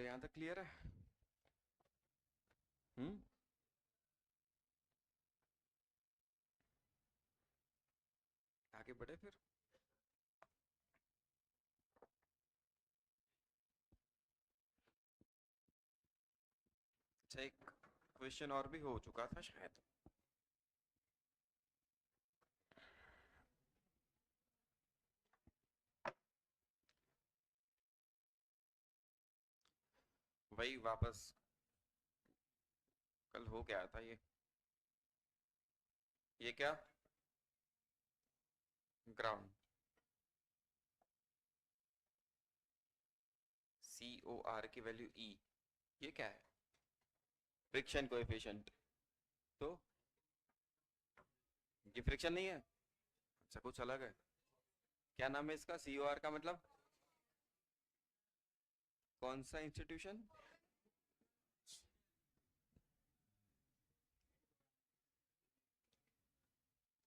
यहाँ तक क्लियर है? हम्म। आगे बढ़े फिर। अच्छा, एक क्वेश्चन और भी हो चुका था शायद। वही वापस कल हो गया था ये क्या? ग्राउंड। COR की वैल्यू E। ये क्या है? Friction coefficient. तो ये फ्रिक्शन नहीं है? अच्छा, कुछ अलग है। क्या नाम है इसका? COR का मतलब? कौन सा इंस्टीट्यूशन?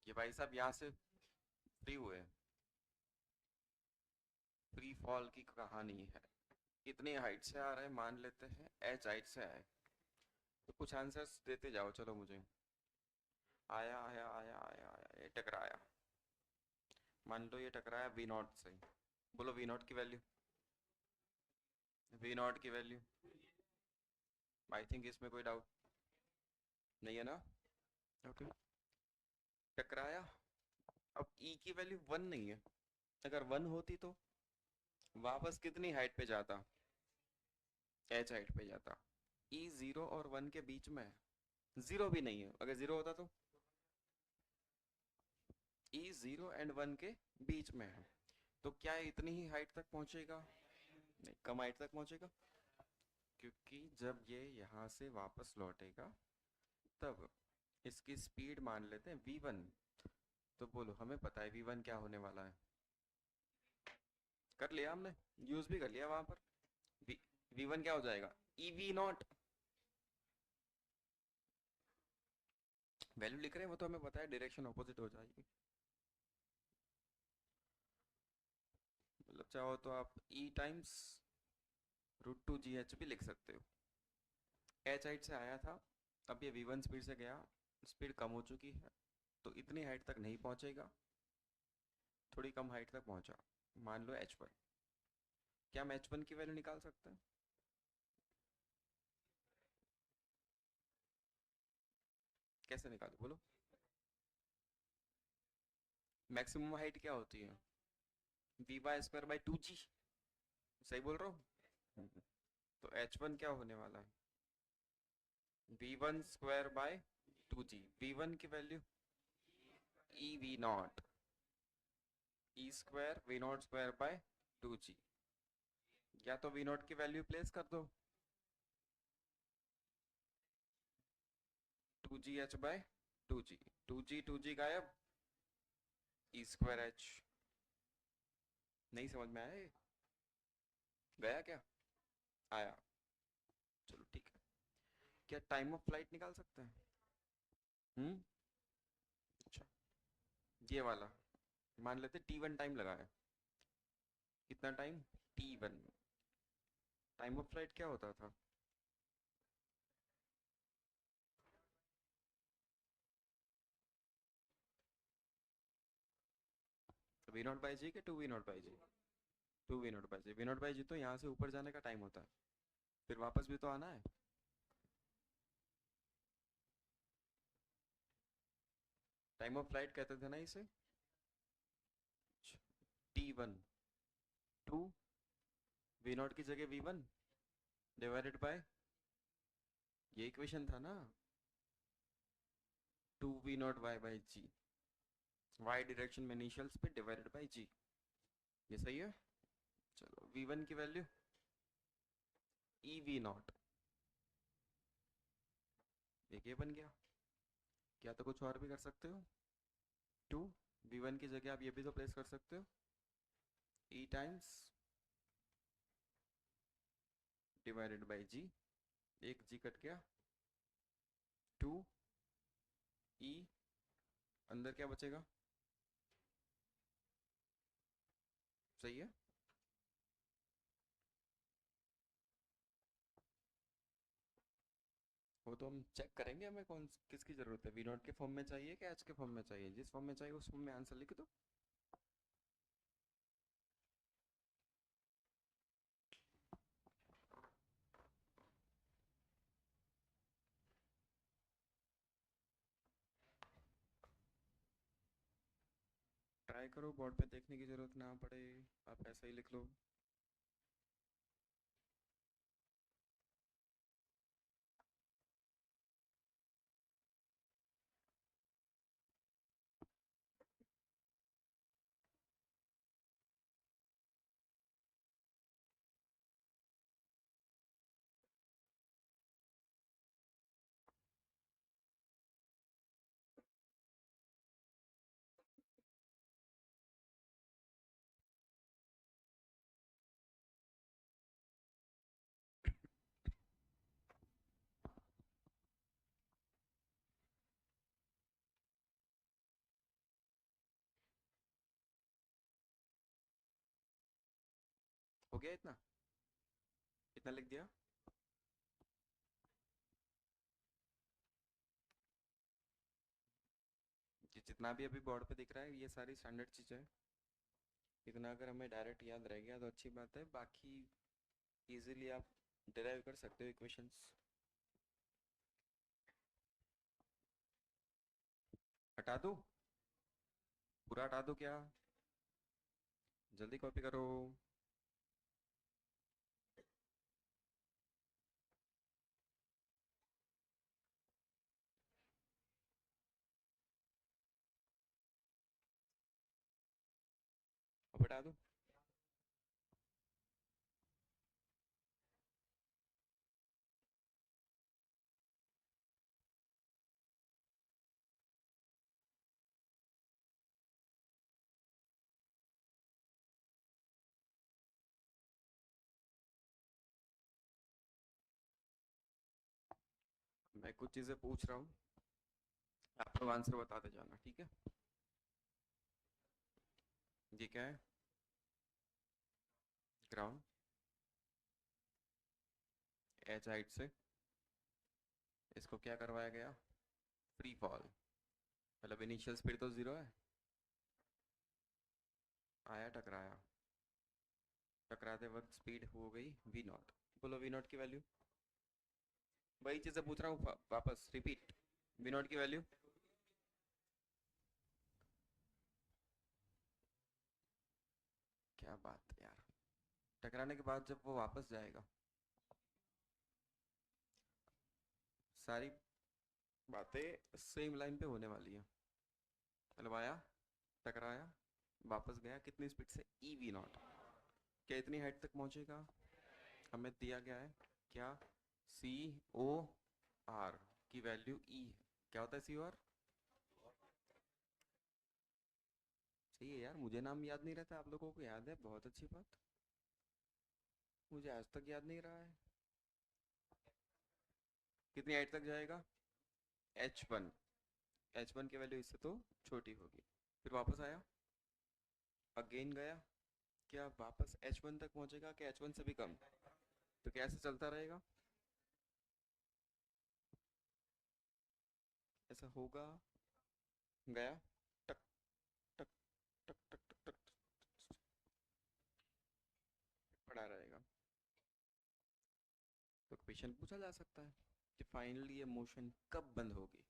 ये भाई साहब यहाँ से फ्री हुए। फ्री फॉल की कहानी है। इतनी हाइट से आ रहे हैं, मान लेते हैं H हाइट से आए। तो कुछ आंसर्स देते जाओ चलो मुझे। आया आया आया आया आया, ये टकराया। मान लो ये टकराया V0 से। बोलो V0 की वैल्यू। V0 की वैल्यू। आई थिंक इसमें कोई डाउट नहीं है ना? ओके। टकराया। अब E की वैल्यू 1 नहीं है। अगर 1 होती तो वापस कितनी हाइट पे जाता? H हाइट पे जाता। E 0 और 1 के बीच में है। 0 भी नहीं है, अगर 0 होता तो E 0 एंड 1 के बीच में है। तो क्या ये इतनी ही हाइट तक पहुंचेगा? नहीं, कम हाइट तक पहुंचेगा। क्योंकि जब ये यहाँ से वापस लौटेगा तब इसकी स्पीड मान लेते हैं V1। तो बोलो, हमें पता है V1 क्या होने वाला है। कर लिया हमने। यूज भी कर लिया वहां पर। V1 क्या हो जाएगा? EV0। वैल्यू लिख रहे हैं वो तो हमें पता है, डायरेक्शन ऑपोजिट हो जाएगी। मतलब चाहो तो आप E टाइम्स √2GH भी लिख सकते हो। H हाइट से आया था, अब ये V1 स्पीड से गया। स्पीड कम हो चुकी है, तो इतनी हाइट तक नहीं पहुंचेगा। थोड़ी कम हाइट तक पहुंचा। मान लो H1। क्या हम H1 की वैल्यू निकाल सकते हैं? कैसे निकाले बोलो? मैक्सिमम हाइट क्या होती है? V² by 2G। सही बोल रहा हूँ? तो H1 क्या होने वाला है? V1² by 2G। V1 की value EV0। E² V0² by 2G। या तो V0 की वैल्यू प्लेस कर दो। 2GH/2G। 2G गायब। E²H। नहीं समझ में आया ये? गया क्या? आया। चलो ठीक है। क्या टाइम ऑफ फ्लाइट निकाल सकते हैं? हम्म। अच्छा, ये वाला मान लेते T1 टाइम लगा है। कितना time? T1। Time of flight क्या होता था? V0/G के 2V0/G? 2V0/G। V0/G तो यहाँ से ऊपर जाने का टाइम होता है, फिर वापस भी तो आना है। टाइम ऑफ फ्लाइट कहते थे ना इसे। T1 2V0 की जगह V1 डिवाइडेड बाय, ये इक्वेशन था ना, 2V0 Y/G। वाई डायरेक्शन में initial speed divided by G। ये सही है। चलो V1 की वैल्यू EV0। एक ये बन गया। क्या तो कुछ और भी कर सकते हो। 2 V1 की जगह आप ये भी तो प्लेस कर सकते हो, E times divided by G। एक G कट गया। 2E, अंदर क्या बचेगा? सही है। वो तो हम चेक करेंगे, हमें कौन किसकी जरूरत है, वी नॉट के फॉर्म में चाहिए कि एच के फॉर्म में चाहिए, जिस फॉर्म में चाहिए उस फॉर्म में आंसर लिख दो। ट्राई करो बोर्ड पे देखने की जरूरत ना पड़े, आप ऐसा ही लिख लो। हो गया इतना, इतना लिख दिया। जितना भी अभी बोर्ड पे दिख रहा है ये सारी स्टैंडर्ड चीज़ें हैं। इतना अगर हमें डायरेक्ट याद रह गया तो अच्छी बात है, बाकी इजीली आप डिराइव कर सकते हो इक्वेशंस। हटा दूँ, पूरा हटा दूँ क्या? जल्दी कॉपी करो। अब हटा दूँ। मैं कुछ चीज़ें पूछ रहा हूँ, आप लोग आंसर बताते जाना, ठीक है? ये क्या है? ग्राउंड, एच हाइट से इसको क्या करवाया गया? फ्री फॉल, मतलब इनिशियल स्पीड तो जीरो है। आया, टकराया, टकराते वक्त स्पीड हो गई वी नॉट। बोलो वी नॉट की वैल्यू। वही चीज़ें पूछ रहा हूँ, वापस रिपीट। वी नॉट की वैल्यू, क्या बात है यार, टकराने के बाद जब वो वापस जाएगा, सारी बातें सेम लाइन पे होने वाली है। मतलब आया, टकराया, वापस गया, कितनी स्पीड से? ई वी नॉट। क्या इतनी हाइट तक पहुंचेगा? हमें दिया गया है क्या? सी ओ आर की वैल्यू ई है। क्या होता है सी ओ आर? सही है यार, मुझे नाम याद नहीं रहता, आप लोगों को याद है, बहुत अच्छी बात। मुझे आज तक याद नहीं रहा है। कितनी हाइट तक जाएगा? H one. एच वन की वैल्यू इससे तो छोटी होगी। फिर वापस आया, अगेन गया, क्या वापस एच वन तक पहुंचेगा कि एच वन से भी कम? तो कैसे चलता रहेगा? ऐसा होगा, गया, टक टक टक टक टक टक, पड़ा रहेगा। तो क्वेश्चन पूछा जा सकता है कि फाइनली ये मोशन कब बंद होगी?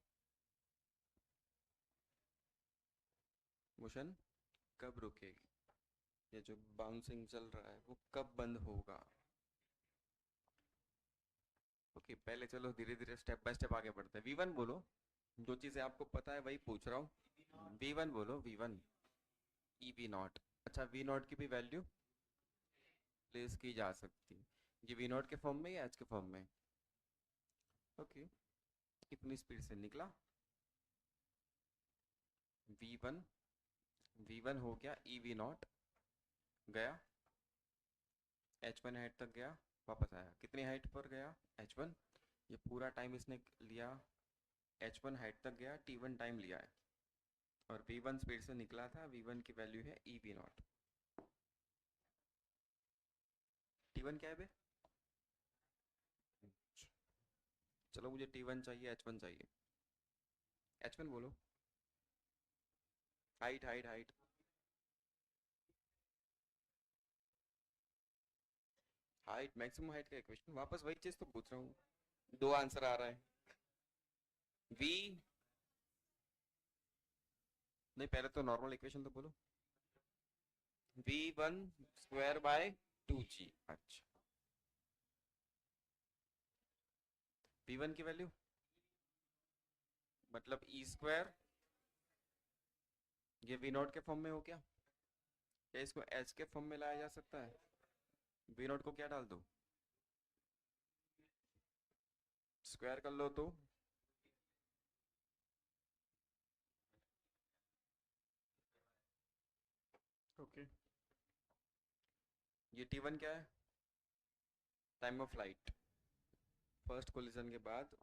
मोशन कब रुकेगी? ये जो बाउंसिंग चल रहा है वो कब बंद होगा? ओके, पहले चलो धीरे धीरे स्टेप बाय स्टेप आगे बढ़ते हैं। वी वन बोलो, जो चीजें आपको पता है वही पूछ रहा हूँ। वी वन बोलो, V one. E V naught. अच्छा, वी नॉट की भी वैल्यू प्लेस की जा सकती है। ये वी नॉट के फॉर्म में या एच के फॉर्म में? ओके, कितनी स्पीड से निकला? वी वन, वी वन हो गया ई वी नॉट, गया एच वन हाइट तक गया, वापस आया, कितनी हाइट पर गया? H one. ये पूरा टाइम इसने लिया, एच वन हाइट तक गया, टी वन टाइम लिया है, और वी वन स्पीड से निकला था, वी वन की वैल्यू है ई वी नॉट। टी वन क्या है बे? चलो मुझे T1 चाहिए, H1 चाहिए। H1 बोलो। Height height height. Height, maximum height का इक्वेशन, वापस वही चीज तो पूछ रहा हूँ। दो आंसर आ रहा है। V, नहीं पहले तो नॉर्मल इक्वेशन तो बोलो। V1 square by 2G। अच्छा, V1 की वैल्यू मतलब E स्क्वायर, ये V0 के फॉर्म में हो क्या? या इसको H के फॉर्म में लाया जा सकता है? V0 को क्या डाल दो, स्क्वायर कर लो तो ओके। ये T1 क्या है? Time of flight. First collision के बाद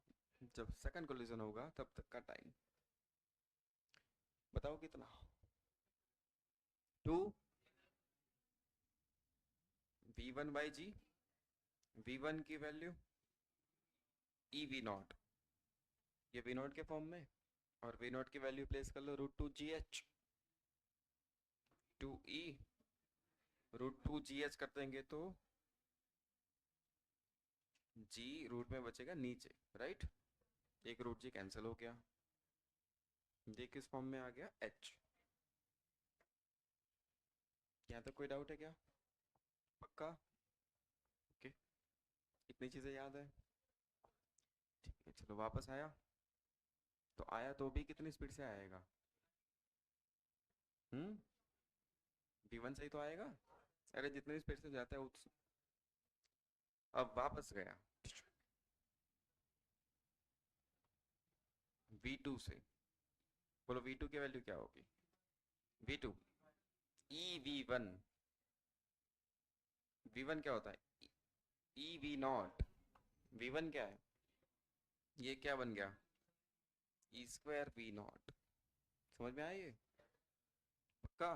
जब सेकंड कोलिजन होगा तब तक का टाइम। बताओ कितना? 2 V1/G। V1 की वैल्यू EV0, ये V0 के फॉर्म में, और V0 की वैल्यू प्लेस कर लो √2GH। 2E √2GH कर देंगे तो G रूट में बचेगा नीचे, राइट? एक √G कैंसिल हो गया, ये किस फॉर्म में आ गया? H। यहाँ तक कोई डाउट है क्या? पक्का? ओके, इतनी चीजें याद है, ठीक है। चलो वापस आया तो आया, तो भी कितनी स्पीड से आएगा? हम्म, V1 से ही तो आएगा। अरे जितनी स्पीड से जाता है अब वापस गया V2 से। बोलो V2 की वैल्यू क्या होगी? V2 EV1। V1 क्या होता है? EV0। V1 क्या है? ये क्या बन गया? E2V0। समझ में आया ये? पक्का?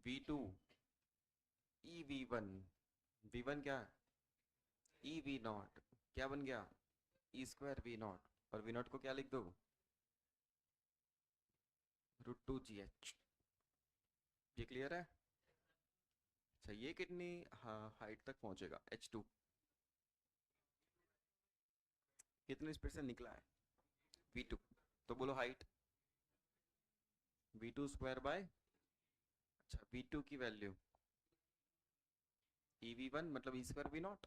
V2 EV1। V1 क्या? EV0 क्या बन गया? E2V0। और V0 को क्या लिख दो? √2GH। ये क्लियर है? अच्छा, ये कितनी हाइट तक पहुंचेगा? H2 कितनी स्पीड से निकला है? V2, तो बोलो हाइट। V2 स्क्वायर बाय, अच्छा V2 की वैल्यू EV1 मतलब E2V0,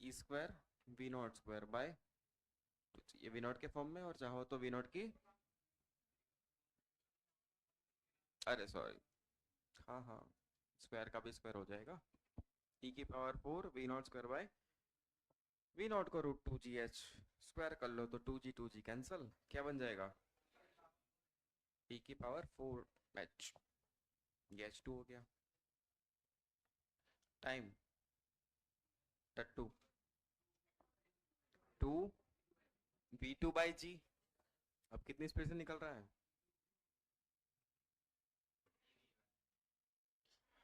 E2V0 स्क्वायर बाय, ये V0 के फॉर्म में, और चाहो तो V0 की, अरे सॉरी, हाँ हाँ, स्क्वायर का भी स्क्वायर हो जाएगा। E⁴ V0 square by, V0 को √2GH स्क्वायर कर लो तो 2G कैंसल, क्या बन जाएगा? E⁴H, ये H2 हो गया। Time T two 2 V2/G। अब कितनी स्पीड से निकल रहा है?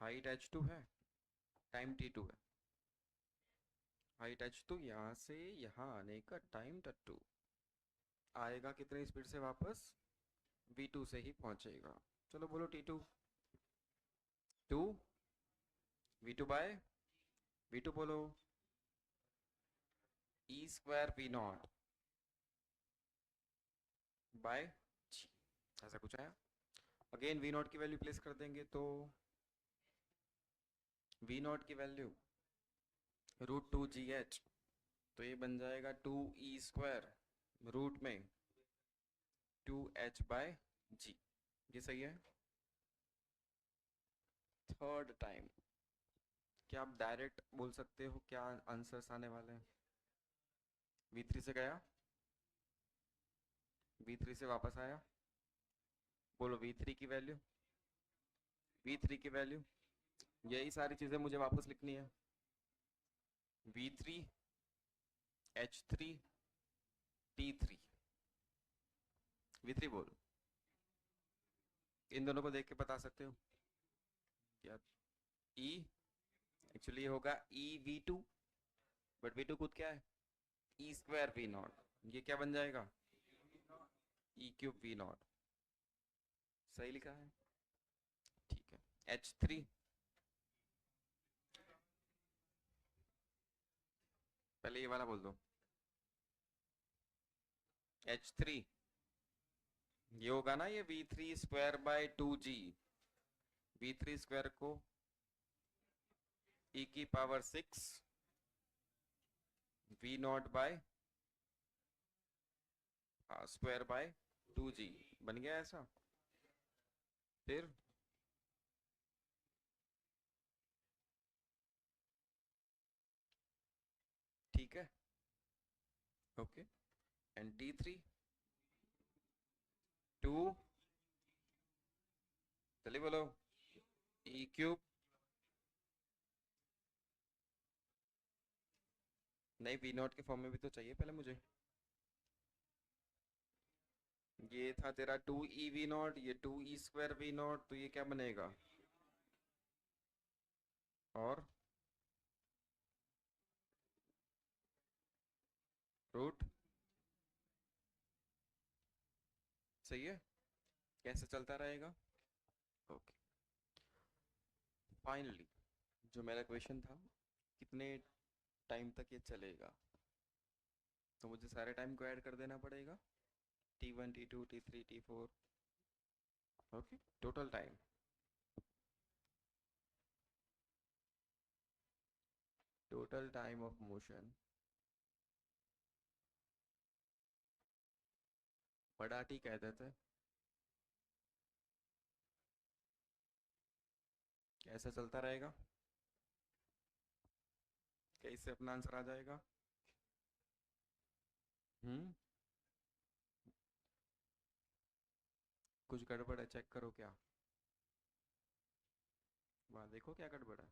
हाइट H2 है, टाइम T2 है। हाइट H2, यहाँ से यहाँ आने का टाइम T2। आएगा कितनी स्पीड से वापस? V2 से ही पहुंचेगा। चलो बोलो T2। 2 V2 बोलो E2V0/G, ऐसा कुछ आया। अगेन V0 की वैल्यू प्लेस कर देंगे तो V0 की वैल्यू √2GH, तो ये बन जाएगा 2E² रूट में 2H/G। ये सही है। थर्ड टाइम, क्या आप डायरेक्ट बोल सकते हो क्या आंसर्स आने वाले हैं? V3 से गया, V3 से वापस आया, बोलो V3 की वैल्यू। V3 की वैल्यू, यही सारी चीजें मुझे वापस लिखनी है। V3 H3 T3। V3 बोल, इन दोनों को देख के बता सकते हो क्या? E एक्चुअली होगा EV2 बट वी टू खुद क्या है, ई स्क्वायर वी नॉट, ये क्या बन जाएगा, ई क्यूब वी नॉट। सही लिखा है, ठीक है। H3, पहले ये वाला बोल दो। H3 ये होगा ना, ये V3² by 2G, V3² को e⁻⁶ V0 ² by 2G बन गया ऐसा। फिर ठीक है, ओके। एंड T3 2, चलिए बोलो, E³ नहीं, V0 के फॉर्म में भी तो चाहिए पहले मुझे। ये था तेरा 2E⁻⁴, ये 2E²V0, तो ये क्या बनेगा, और रूट, सही है। कैसे चलता रहेगा, ओके। फाइनली जो मेरा क्वेश्चन था, कितने टाइम तक ये चलेगा, तो मुझे सारे टाइम को ऐड कर देना पड़ेगा, T1 T2 T3 T4, okay, total time. Total time of motion, बड़ा टी कह देते हैं। कैसे चलता रहेगा, कैसे अपना आंसर आ जाएगा। हम्म, कुछ गड़बड़ है, चेक करो क्या, वहां देखो क्या गड़बड़ है।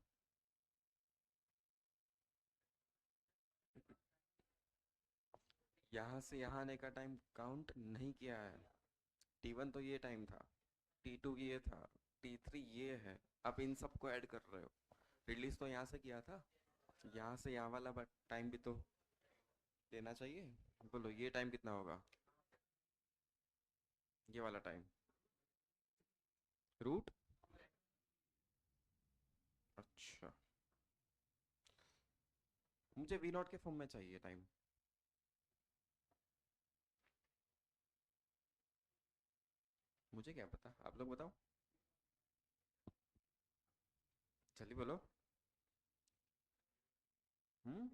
यहाँ से यहाँ आने का टाइम काउंट नहीं किया है। T1 तो ये टाइम था, T2 ये था, T3 ये है, अब इन सबको ऐड कर रहे हो। रिलीज तो यहाँ से किया था, यहाँ से यहाँ वाला टाइम भी तो लेना चाहिए। बोलो ये टाइम कितना होगा, ये वाला टाइम, रूट, अच्छा, मुझे V0 के फॉर्म में चाहिए टाइम। मुझे क्या पता, आप लोग बताओ, चलिए बोलो। हम्म,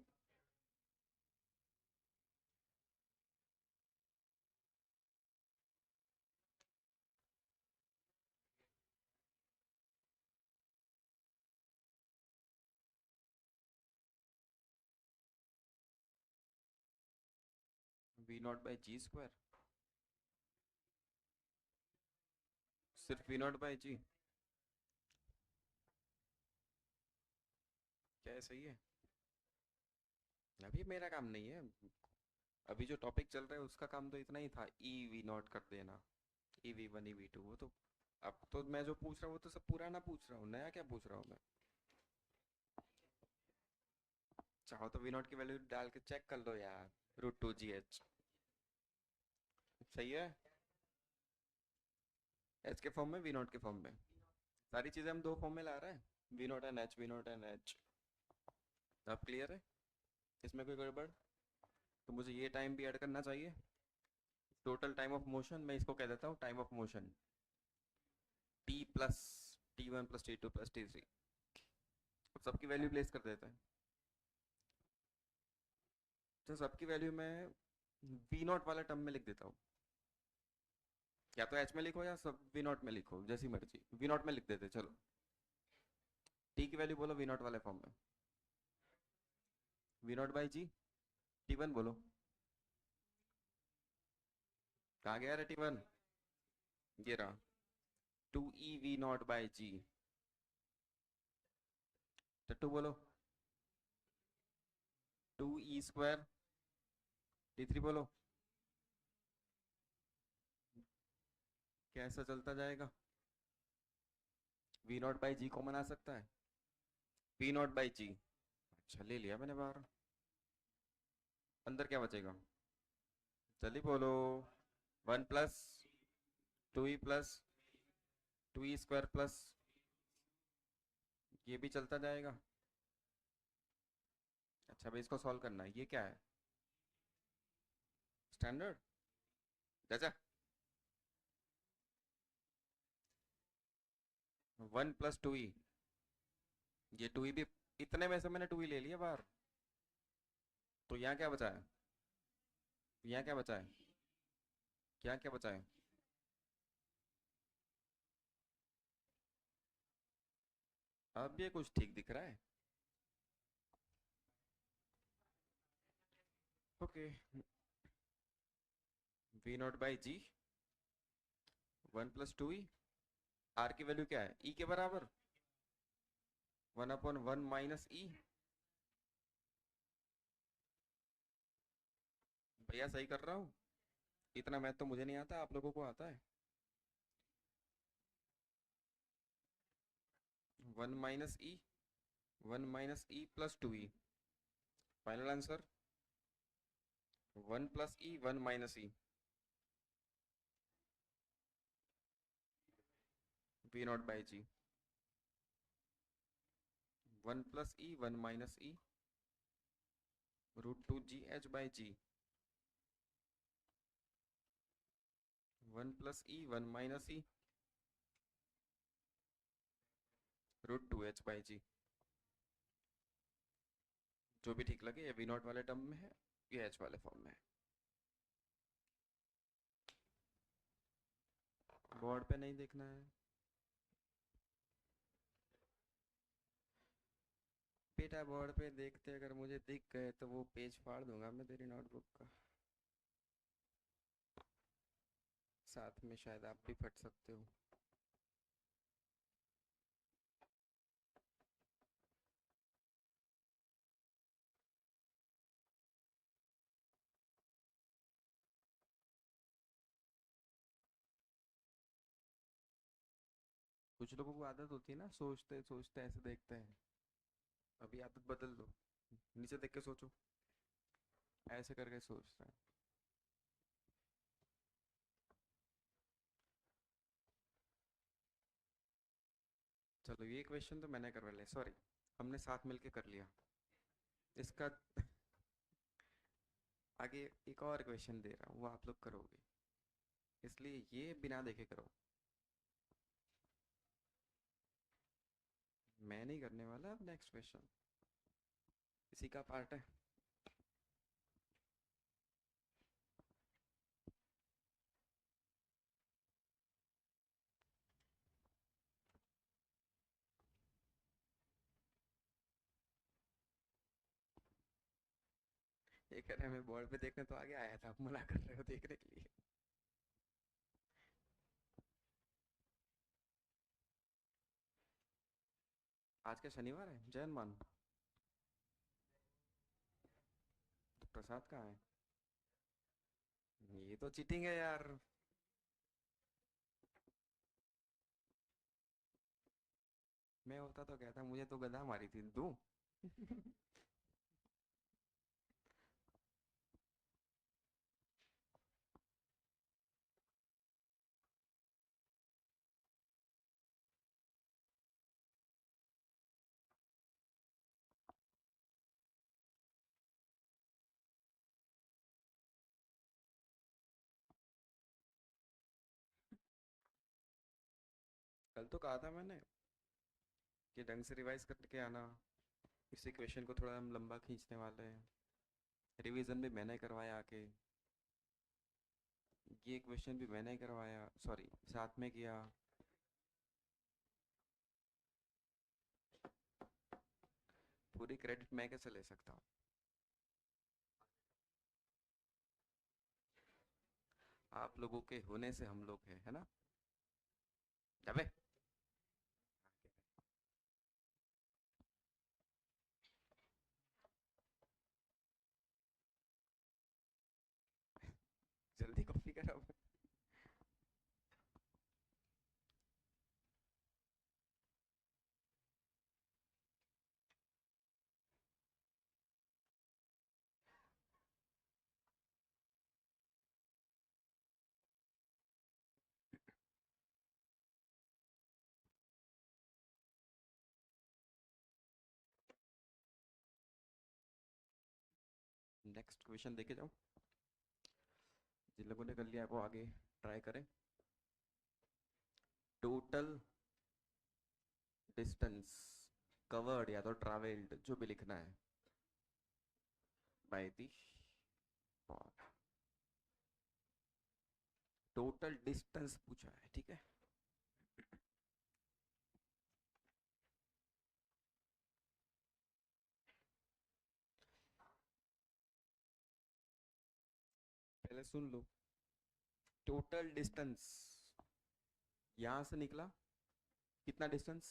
V0/G², सिर्फ V0/G, क्या है, सही है। अभी मेरा काम नहीं है, अभी जो टॉपिक चल रहा है उसका काम तो इतना ही था, E V0 कर देना, EV1 EV2, वो तो, अब तो मैं जो पूछ रहा हूँ वो तो सब पुराना पूछ रहा हूँ, नया क्या पूछ रहा हूँ मैं। चाहो तो V0 की वैल्यू डाल के चेक कर लो यार, √2GH, सही है। H के फॉर्म में, V0 के फॉर्म में, सारी चीजें हम दो फॉर्म में ला रहे हैं, V0 and H, V0 and H। अब क्लियर है, इसमें कोई गड़बड़, तो मुझे ये टाइम भी ऐड करना चाहिए। टोटल टाइम ऑफ मोशन, मैं इसको कह देता हूँ टाइम ऑफ मोशन, T+T1+T2+T3, सबकी वैल्यू प्लेस कर देते हैं। तो सबकी वैल्यू मैं V0 वाला टर्म में लिख देता हूँ, या तो H में लिखो या सब V0 में लिखो, जैसी मर्जी, V0 में लिख देते चलो। T की वैल्यू बोलो V0 वाले फॉर्म में, V0/G, T1 बोलो, कहाँ गया रे T1, ये रहा, 2E⁻⁴ टट्टू बोलो, 2E², T3 बोलो, कैसा चलता जाएगा, V0/G कॉमन आ सकता है, V0/G, अच्छा ले लिया मैंने बाहर, अंदर क्या बचेगा? जल्दी बोलो। 1 + 2e+2e² प्लस ये भी चलता जाएगा। अच्छा भाई इसको सॉल्व करना है, ये क्या है? स्टैंडर्ड। चाचा। 1 + 2e, ये 2e भी, इतने में से मैंने 2e ले लिया बाहर। तो यहाँ क्या बचा है? यहाँ क्या बचा है? क्या क्या बचा है? अब ये कुछ ठीक दिख रहा है। ओके। V0/G 1 + 2e। आर की वैल्यू क्या है? ई के बराबर 1/1 - ई। भैया सही कर रहा हूँ? इतना मैथ तो मुझे नहीं आता, आप लोगों को आता है। 1 - ई, 1 - e + 2e। Final answer 1 + e 1 - e। V0/G 1 + e 1 - e √2GH/G 1 + e 1 - e √2h/G। जो भी ठीक लगे, ये V0 वाले टर्म में है, ये h वाले फॉर्म में है। बोर्ड पे नहीं देखना है बेटा, बोर्ड पे देखते अगर मुझे दिख गए तो वो पेज फाड़ दूंगा मैं तेरी नोटबुक का। साथ में शायद आप भी फट सकते हो। कुछ लोगों को आदत होती है ना, सोचते सोचते ऐसे देखते हैं। अभी आदत बदल दो, नीचे देख के सोचो, ऐसे करके सोचते हैं। चलो ये क्वेश्चन तो मैंने करवा लिया, सॉरी, हमने साथ मिलके कर लिया इसका। आगे एक और क्वेश्चन दे रहा हूँ, वो आप लोग करोगे, इसलिए ये बिना देखे करो। मैं नहीं करने वाला। अब नेक्स्ट क्वेश्चन इसी का पार्ट है। ये कह रहे हैं मैं बोर्ड पे देखने तो आगे आया था, आप मना कर रहे हो देखने के लिए। आज क्या शनिवार है? जैन मान। तो प्रसाद कहाँ है? ये तो चीटिंग है यार। मैं होता तो कहता मुझे तो गधा मारी थी, दूं? कल तो कहा था मैंने कि ढंग से रिवाइज करके आना। इसी क्वेश्चन को थोड़ा हम लंबा खींचने वाले हैं। रिवीजन भी मैंने करवाया आके, ये क्वेश्चन भी मैंने करवाया, सॉरी साथ में किया। पूरी क्रेडिट मैं कैसे ले सकता हूँ? आप लोगों के होने से हम लोग हैं, है ना? अबे जल्दी कॉपी करो। नेक्स्ट क्वेश्चन देखे जाओ, जिन लोगों ने कर लिया है वो आगे ट्राई करें। टोटल डिस्टेंस कवर्ड या तो ट्रैवल्ड जो भी लिखना है बाय दी, टोटल डिस्टेंस पूछा है, ठीक है। पहले सुन लो, टोटल डिस्टेंस यहां से निकला कितना डिस्टेंस,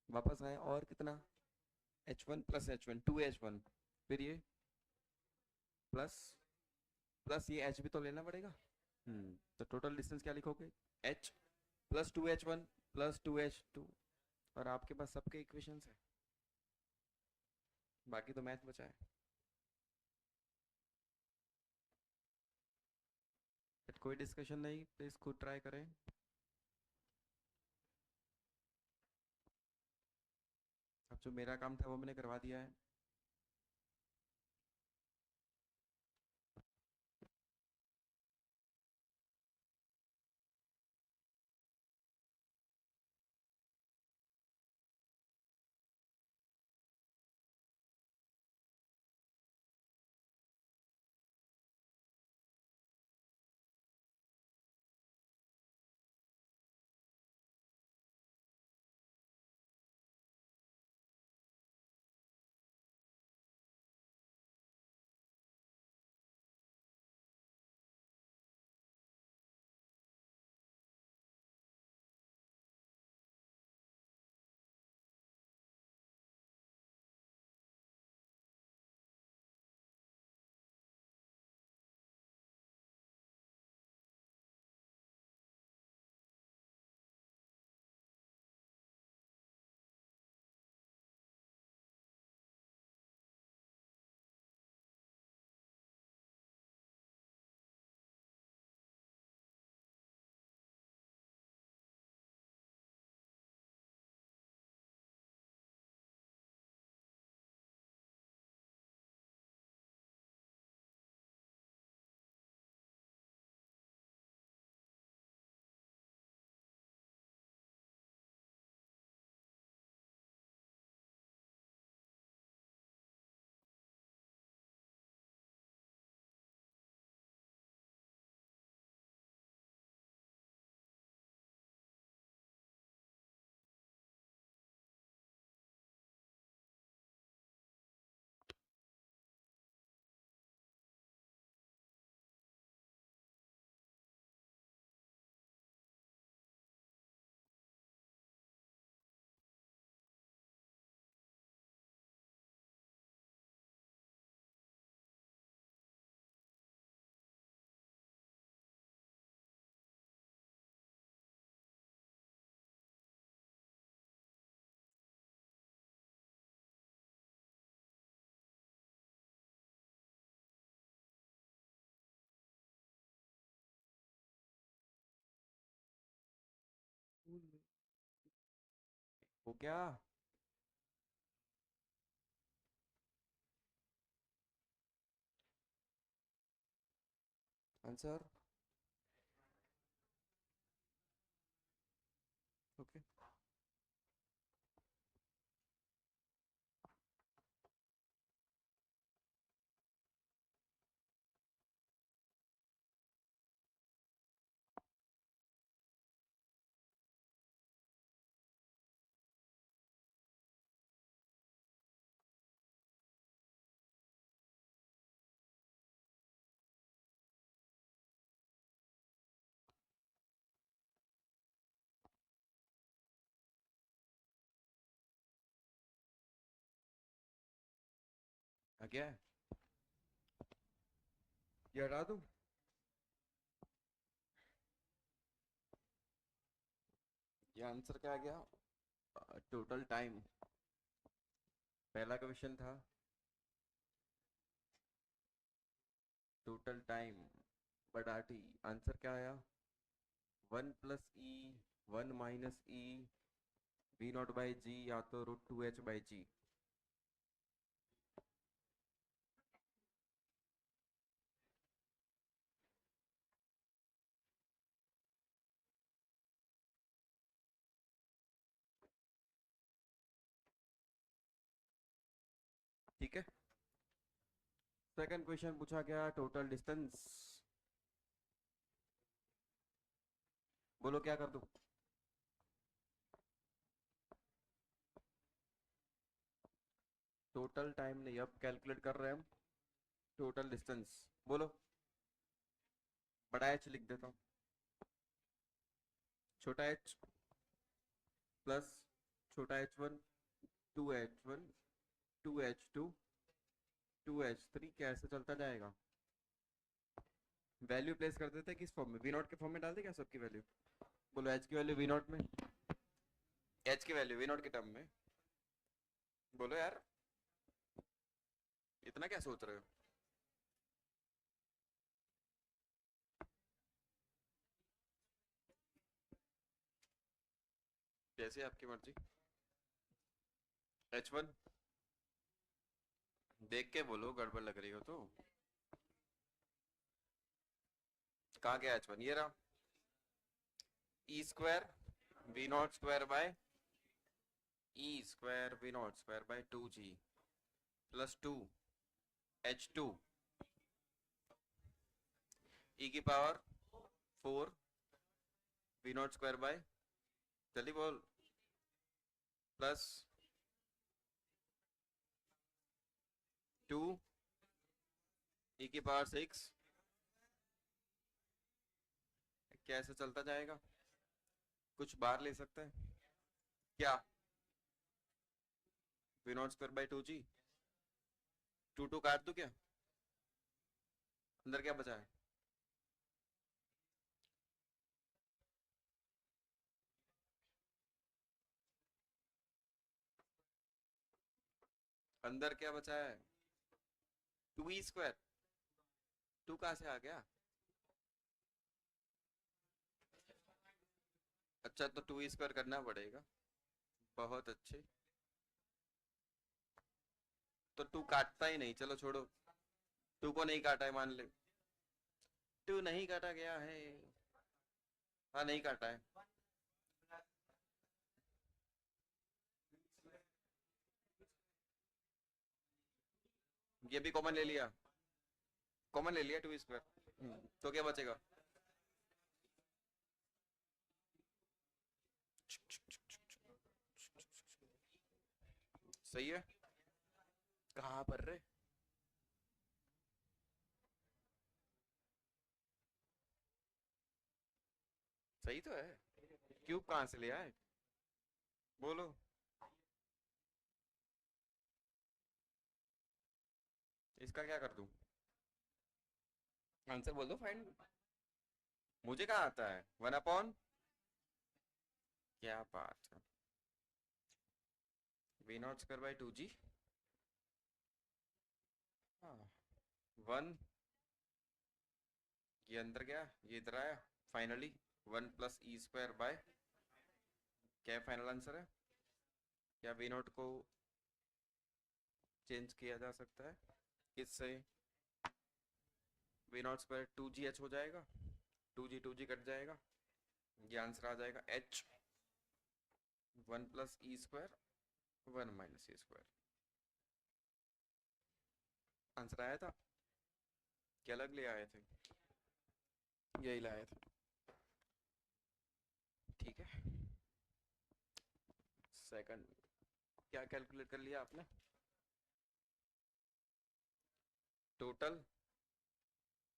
वापस आया और कितना, h1 प्लस h1 2h1, फिर ये प्लस प्लस ये h भी तो लेना पड़ेगा। तो टोटल डिस्टेंस क्या लिखोगे, h plus 2h1 plus 2h2, और आपके पास सबके इक्वेशंस है, बाकी तो मैथ बचा है। बट कोई डिस्कशन नहीं, प्लीज खुद ट्राई करें। अब जो मेरा काम था वो मैंने करवा दिया है। हो क्या, आंसर ओके। आ गया है, ये हटा दूं। ये आंसर क्या आ गया, टोटल टाइम, पहला क्वेश्चन था टोटल टाइम बटा टी, आंसर क्या आया, 1 + e 1 - e v0/g या तो √2h/g। ठीक है। सेकंड क्वेश्चन पूछा गया टोटल डिस्टेंस। बोलो क्या कर दूं? टोटल टाइम नहीं, अब कैलकुलेट कर रहे हैं हम टोटल डिस्टेंस। बोलो। बड़ा एच लिख देता हूँ। छोटा एच प्लस छोटा H1, 2H1, 2H2, 2H3 कैसे चलता जाएगा? वैल्यू प्लेस कर देते हैं किस फॉर्म में? वी नॉट के फॉर्म में डाल दे क्या सबकी वैल्यू? बोलो एच की वैल्यू वी नॉट में, एच की वैल्यू वी नॉट के टर्म में। बोलो यार, इतना क्या सोच रहे हो? जैसे आपकी मर्जी। H1 देख के बोलो, गड़बड़ लग रही हो तो। कहाँ गया H1? ये रहा। E square V naught square by E square V naught square by 2G plus 2H2 E की power 4 V naught square by, जल्दी बोल, प्लस 2 ई की पावर 6। कैसे चलता जाएगा? कुछ बाहर ले सकते हैं क्या? We naught square by 2G, 2 काट दूं क्या? अंदर क्या बचा है? अंदर क्या बचा है? 2E square. 2 कहाँ से आ गया? अच्छा, तो 2E स्क्वायर करना पड़ेगा। बहुत अच्छे। तो 2 काटता ही नहीं, चलो छोड़ो। 2 को नहीं काटा है मान ले। 2 नहीं काटा गया है। हाँ, नहीं काटा है। ये भी कॉमन ले लिया। कॉमन ले लिया 2E स्क्वायर। तो क्या बचेगा? सही है। कहाँ पर रे? सही तो है। क्यूब कहाँ से लिया है? बोलो। इसका क्या कर दूं? आंसर बोल दो फाइंड। मुझे कहाँ आता है? 1/, क्या बात है, V naught square by 2G। हाँ, 1, ये अंदर गया, ये इधर आया। फाइनली 1 + E² बाय, क्या फाइनल आंसर है? क्या वी नॉट को चेंज किया जा सकता है? किससे? वी नॉट स्क्वायर 2GH हो जाएगा, 2G कट जाएगा, ये आंसर आ जाएगा H 1 + E², 1 - E²। आंसर आया था। क्या अलग ले आए थे? यही लाए थे। ठीक है। सेकंड, क्या कैलकुलेट कर लिया आपने? टोटल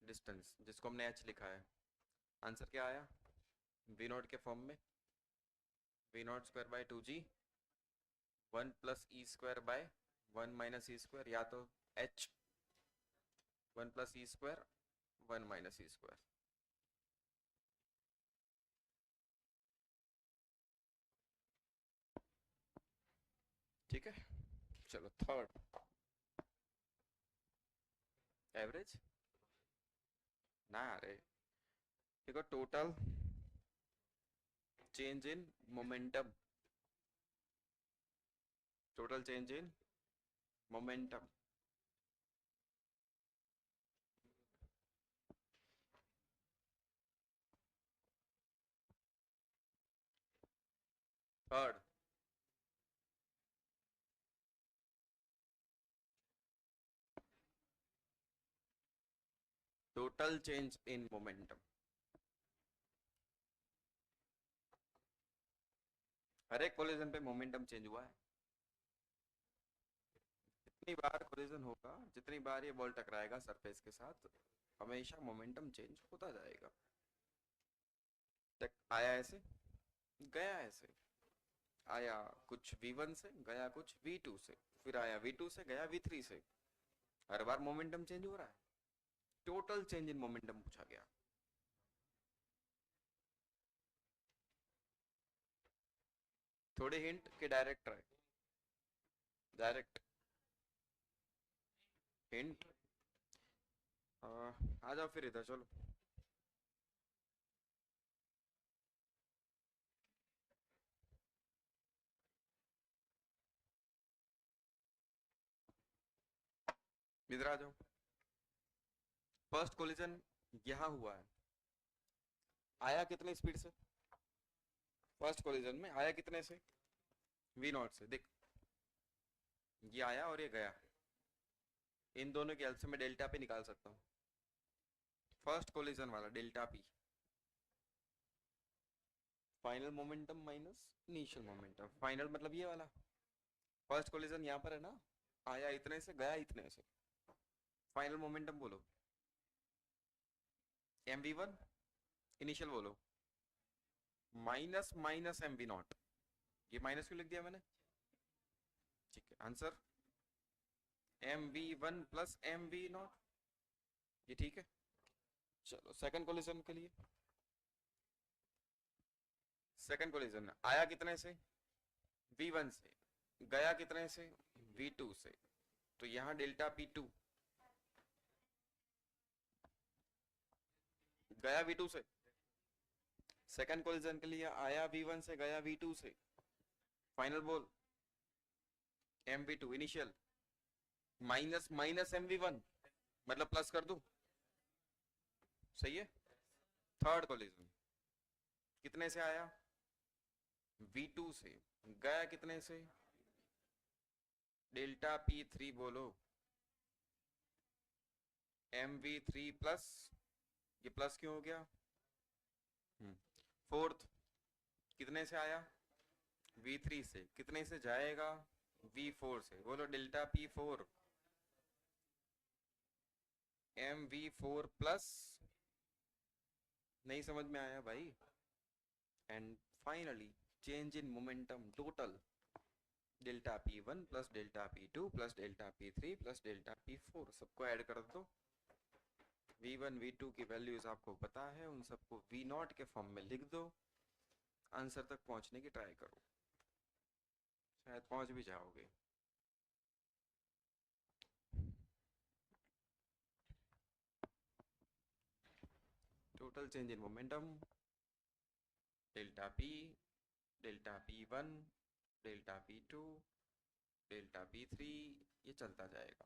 डिस्टेंस, जिसको हमने H लिखा है। आंसर क्या आया? वी नॉट के फॉर्म में, V naught square by 2G, 1 + E² by 1 - E², या तो H 1 + E², 1 - E²। ठीक है। चलो थर्ड, एवरेज ना अरे। देखो, total change in momentum, total change in momentum. Third, total change in momentum. हर एक कोलिजन पे मोमेंटम चेंज हुआ है। जितनी बार कोलिजन होगा, जितनी बार ये बॉल टकराएगा सरफेस के साथ, हमेशा मोमेंटम चेंज होता जाएगा। तक आया ऐसे, गया ऐसे, आया कुछ v1 से, गया कुछ v2 से, फिर आया v2 से, गया v3 से। हर बार मोमेंटम चेंज हो रहा है। टोटल चेंज इन मोमेंटम पूछा गया। थोड़े हिंट के डायरेक्ट ट्राई, डायरेक्ट हिंट। आ जाओ फिर इधर चलो। इधर आ जाओ। फर्स्ट कोलिजन यहां हुआ है, आया कितने स्पीड से? फर्स्ट कोलिजन में आया कितने से? वी नॉट से। देख, ये आया और ये गया, इन दोनों के हेल्प से मैं डेल्टा पी निकाल सकता हूँ। फर्स्ट कोलिजन वाला delta P, final momentum minus initial momentum. Final मतलब ये वाला। फर्स्ट कोलिजन यहाँ पर है ना, आया इतने से, गया इतने से। फाइनल मोमेंटम बोलो एम वी वन, इनिशियल बोलो minus minus M V naught. ये माइनस क्यों लिख दिया मैंने? ठीक है, answer M V one plus M V naught. ये ठीक है। चलो सेकंड कोलिजन के लिए। सेकंड कोलिजन आया कितने से? v1 से, गया कितने से? v2 से। तो यहां डेल्टा p2, गया v2 से। सेकंड कोलिजन के लिए आया v1 से, गया v2 से। फाइनल बोल mv2 initial minus minus mv1, मतलब प्लस कर दूं? सही है। थर्ड कोलिजन कितने से आया? v2 से। गया कितने से? डेल्टा p3 बोलो mv3 प्लस, ये प्लस क्यों हो गया? फोर्थ कितने से आया? v3 से। कितने से जाएगा? v4 से। बोलो डेल्टा p4 mv4 प्लस। नहीं समझ में आया भाई? And finally change in momentum total delta p1 plus delta p2 plus delta p3 plus delta p4, सबको ऐड कर दो। v1 v2 की वैल्यूज आपको पता है, उन सबको v0 के फॉर्म में लिख दो। आंसर तक पहुंचने की ट्राई करो, शायद पहुंच भी जाओगे। Total change in momentum delta p, delta p1, delta p2, delta p3, ये चलता जाएगा।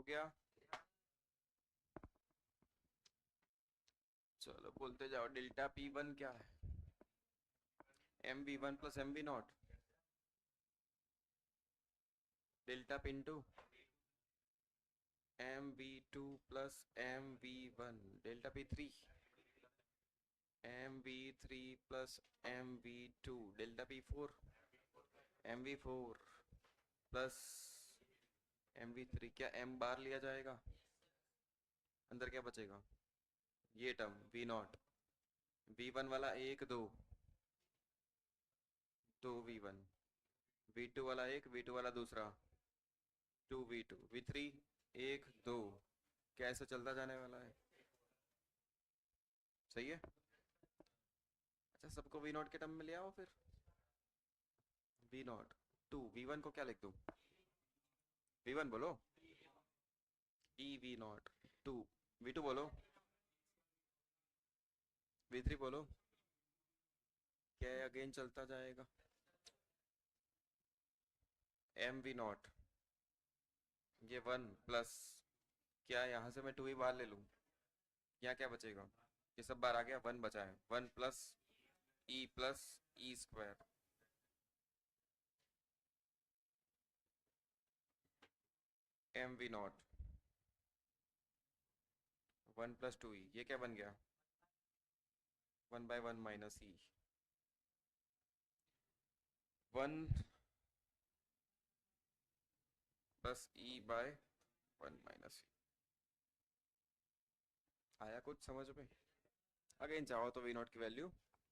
हो गया? चलो बोलते जाओ, डेल्टा P1 क्या है? MV1 plus MV0 delta P2 MV2 plus MV1 delta P3 MV3 plus MV2 delta P4 MV4 plus MV3। क्या M बार लिया जाएगा? अंदर क्या बचेगा? ये टर्म V0, V1 वाला 1 2, 2 V1, V2 वाला 1, V2 वाला दूसरा 2 V2, V3 1 2। कैसे चलता जाने वाला है? सही है। अच्छा, सबको V0 के टर्म में ले आओ फिर। V0 2, V1 को क्या लिख दूं? V1 बोलो, EV0 2, V2 बोलो, V3 बोलो। क्या अगेन चलता जाएगा? MV0 ये 1 प्लस, क्या यहाँ से मैं 2 ही बाहर ले लूँ? यहाँ क्या बचेगा? ये सब बाहर आ गया, 1 बचा है। 1 plus E square MV0 1 plus 2E। ये क्या बन गया? 1/1 माइनस ई। 1 प्लस E/1 माइनस ई। आया कुछ समझ में? अगेन चाहो तो V0 की वैल्यू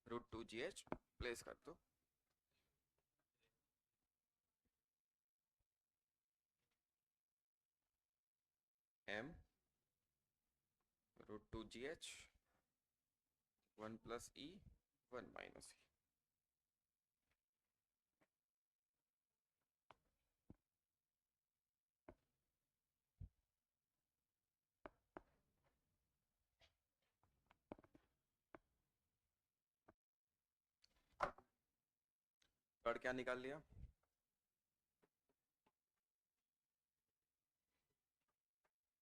√2GH प्लेस कर दो। M √2GH 1 plus E 1 minus E. और क्या निकाल लिया?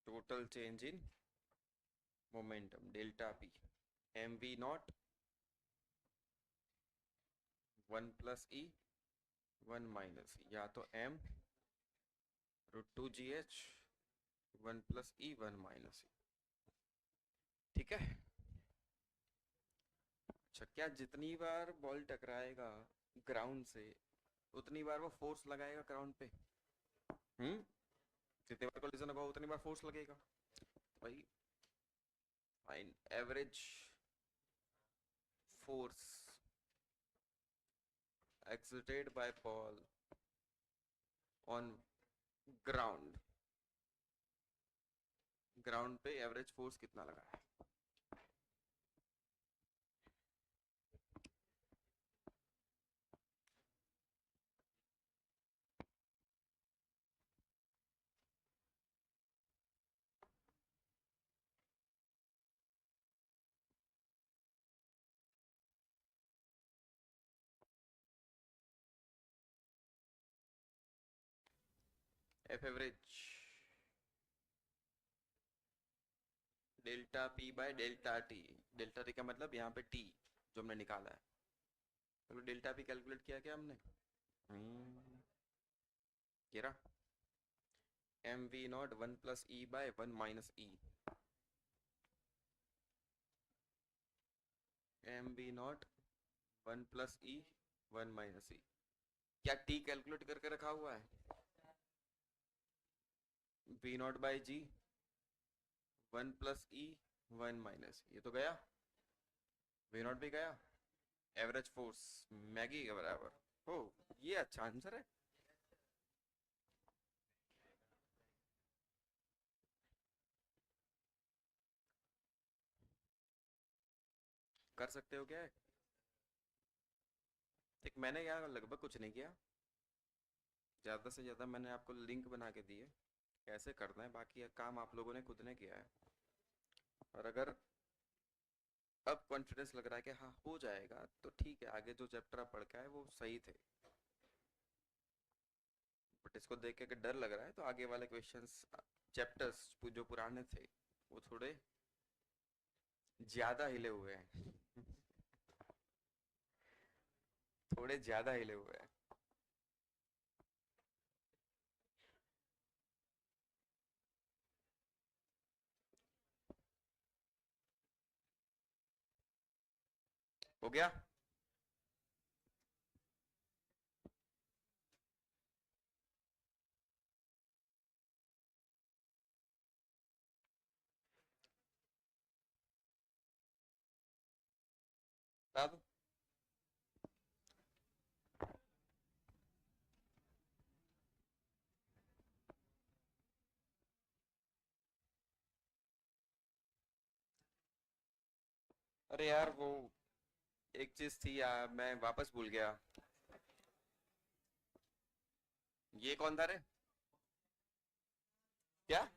Total change in momentum delta P MV0 1 plus E 1 minus E, या तो M √2GH 1 plus E 1 minus E. ठीक है। अच्छा, क्या जितनी बार बॉल टकराएगा ग्राउंड से उतनी बार वो फोर्स लगाएगा ग्राउंड पे? जितनी बार कोलिजन होगा उतनी बार फोर्स लगेगा। तो भाई find average force exerted by Paul on ground, ground पे एवरेज फोर्स कितना लगा है? एफ एवरेज डेल्टा P/डेल्टा T। डेल्टा T का मतलब यहाँ पे T जो हमने निकाला है, तो डेल्टा P कैलकुलेट किया क्या हमने? ये रहा MV0 1 plus E/1 minus E। MV0 1 plus E 1 minus E। क्या T कैलकुलेट करके रखा हुआ है? V0/G 1 प्लस E 1 माइनस, ये तो गया, V0 भी गया। एवरेज फोर्स मैगी के बराबर हो। ये अच्छा आंसर है। कर सकते हो क्या है? देख, मैंने यहाँ लगभग कुछ नहीं किया, ज़्यादा से ज़्यादा मैंने आपको लिंक बना के दिए कैसे करना है, बाकी काम आप लोगों ने खुद ने किया है। और अगर अब कॉन्फिडेंस लग रहा है कि हाँ हो जाएगा तो ठीक है, आगे जो चैप्टर आप पढ़ के आए वो सही थे, बट इसको देख के अगर डर लग रहा है तो आगे वाले क्वेश्चंस, चैप्टर्स जो पुराने थे वो थोड़े ज्यादा हिले हुए हैं। थोड़े ज्यादा हिले हुए हैं। हो गया। बता दो। अरे यार वो एक चीज थी यार, मैं वापस भूल गया। ये कौन था रे? क्या?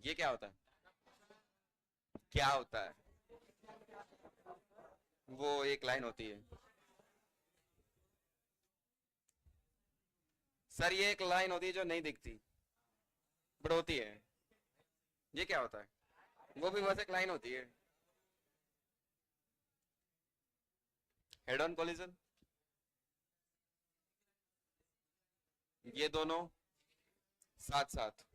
ये क्या होता है? क्या होता है? वो एक लाइन होती है। सर ये एक लाइन होती है जो नहीं दिखती, बट होती है। ये क्या होता है? वो भी बस एक लाइन होती है। Head on collision. ये दोनों साथ साथ।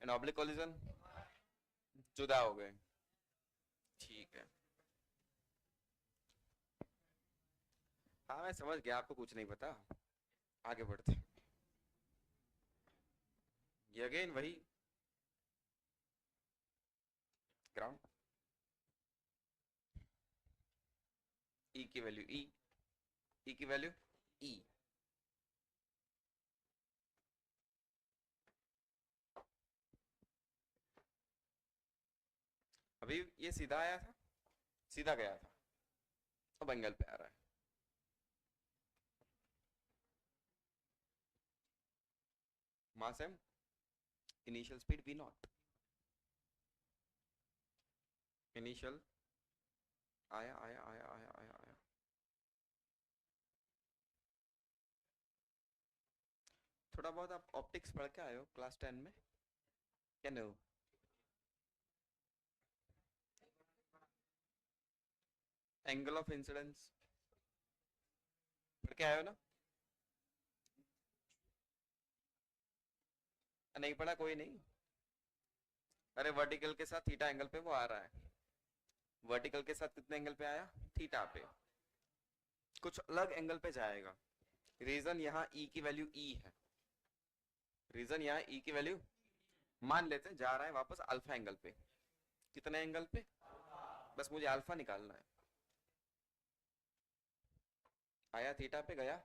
एंड ऑब्लिक कोलिजन जुदा हो गए। ठीक है। हाँ मैं समझ गया, आपको कुछ नहीं पता। आगे बढ़ते। ये अगेन वही ग्राउंड। ई की वैल्यू ई। ई की वैल्यू ई। अभी ये सीधा आया था, सीधा गया था, अब एंगल पे आ रहा है। Mass M, initial speed V naught. Initial आया आया आया आया आया आया। थोड़ा बहुत आप ऑप्टिक्स पढ़ के आए हो क्लास 10 में, क्या नो? एंगल ऑफ इंसिडेंस पढ़ के आए हो ना? नहीं पढ़ा? कोई नहीं। अरे वर्टिकल के साथ थीटा एंगल पे वो आ रहा है। वर्टिकल के साथ कितने एंगल पे आया? थीटा पे। कुछ अलग एंगल पे जाएगा। रीजन यहाँ ई की वैल्यू ई है। रीजन यहाँ ई की वैल्यू, मान लेते हैं जा रहा है वापस अल्फा एंगल पे। कितने एंगल पे? बस मुझे अल्फा निकालना है। आया थीटा पे, गया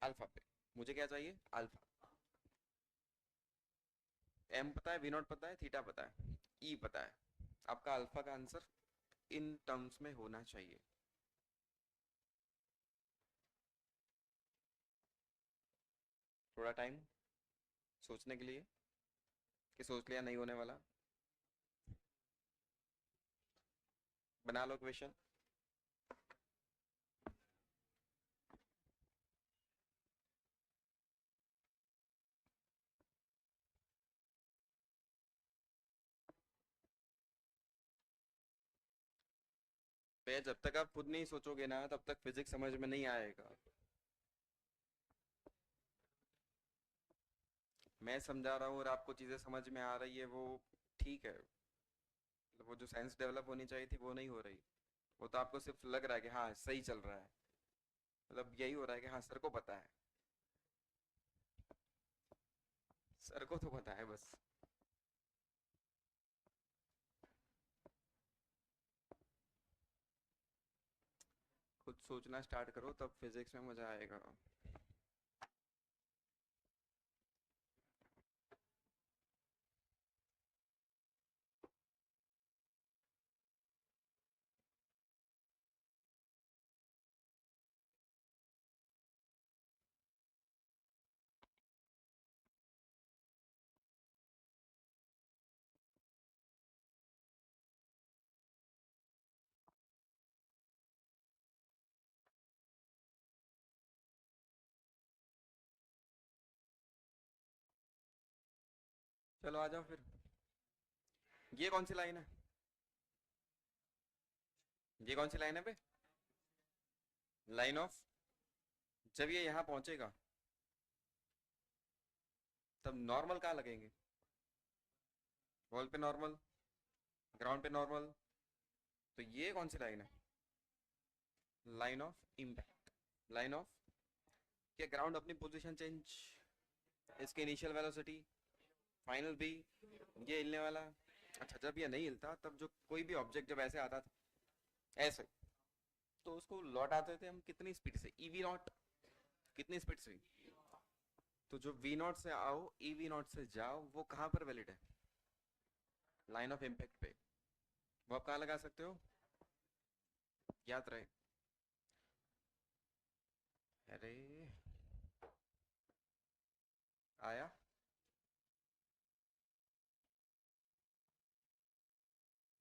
अल्फा पे। मुझे क्या चाहिए? अल्फा। एम पता है, वी नॉट पता है, थीटा पता है, ई पता है। आपका अल्फा का आंसर इन टर्म्स में होना चाहिए। थोड़ा टाइम सोचने के लिए, कि सोच लिया नहीं होने वाला। बना लो क्वेश्चन। भैया जब तक आप खुद नहीं सोचोगे ना तब तक फिजिक्स समझ में नहीं आएगा। मैं समझा रहा हूँ और आपको चीजें समझ में आ रही है, वो ठीक है। मतलब वो जो साइंस डेवलप होनी चाहिए थी वो नहीं हो रही। वो तो आपको सिर्फ लग रहा है कि हाँ सही चल रहा है। मतलब यही हो रहा है कि हाँ सर को पता है। सर को तो पता है बस। खुद सोचना स्टार्ट करो तब फिजिक्स में मजा आएगा। चलो आ जाओ फिर। ये कौन सी लाइन है? ये कौन सी लाइन है बे? लाइन ऑफ, जब ये यहाँ पहुंचेगा तब नॉर्मल कहाँ लगेंगे? वॉल पे नॉर्मल, ग्राउंड पे नॉर्मल। तो ये कौन सी लाइन है? Line of impact. Line of, क्या ग्राउंड अपनी पोजीशन चेंज, इसके इनिशियल वेलोसिटी, फाइनल भी, ये हिलने वाला। अच्छा, जब ये नहीं हिलता तब जो कोई भी ऑब्जेक्ट जब ऐसे आता था, ऐसे, तो उसको लौटाते थे हम कितनी स्पीड से? EV not. कितनी स्पीड से? तो जो वी नॉट से आओ, ईवी नॉट से जाओ, वो कहाँ पर वैलिड है? लाइन ऑफ इम्पैक्ट पे। वो आप कहाँ लगा सकते हो? याद रहे। अरे आया।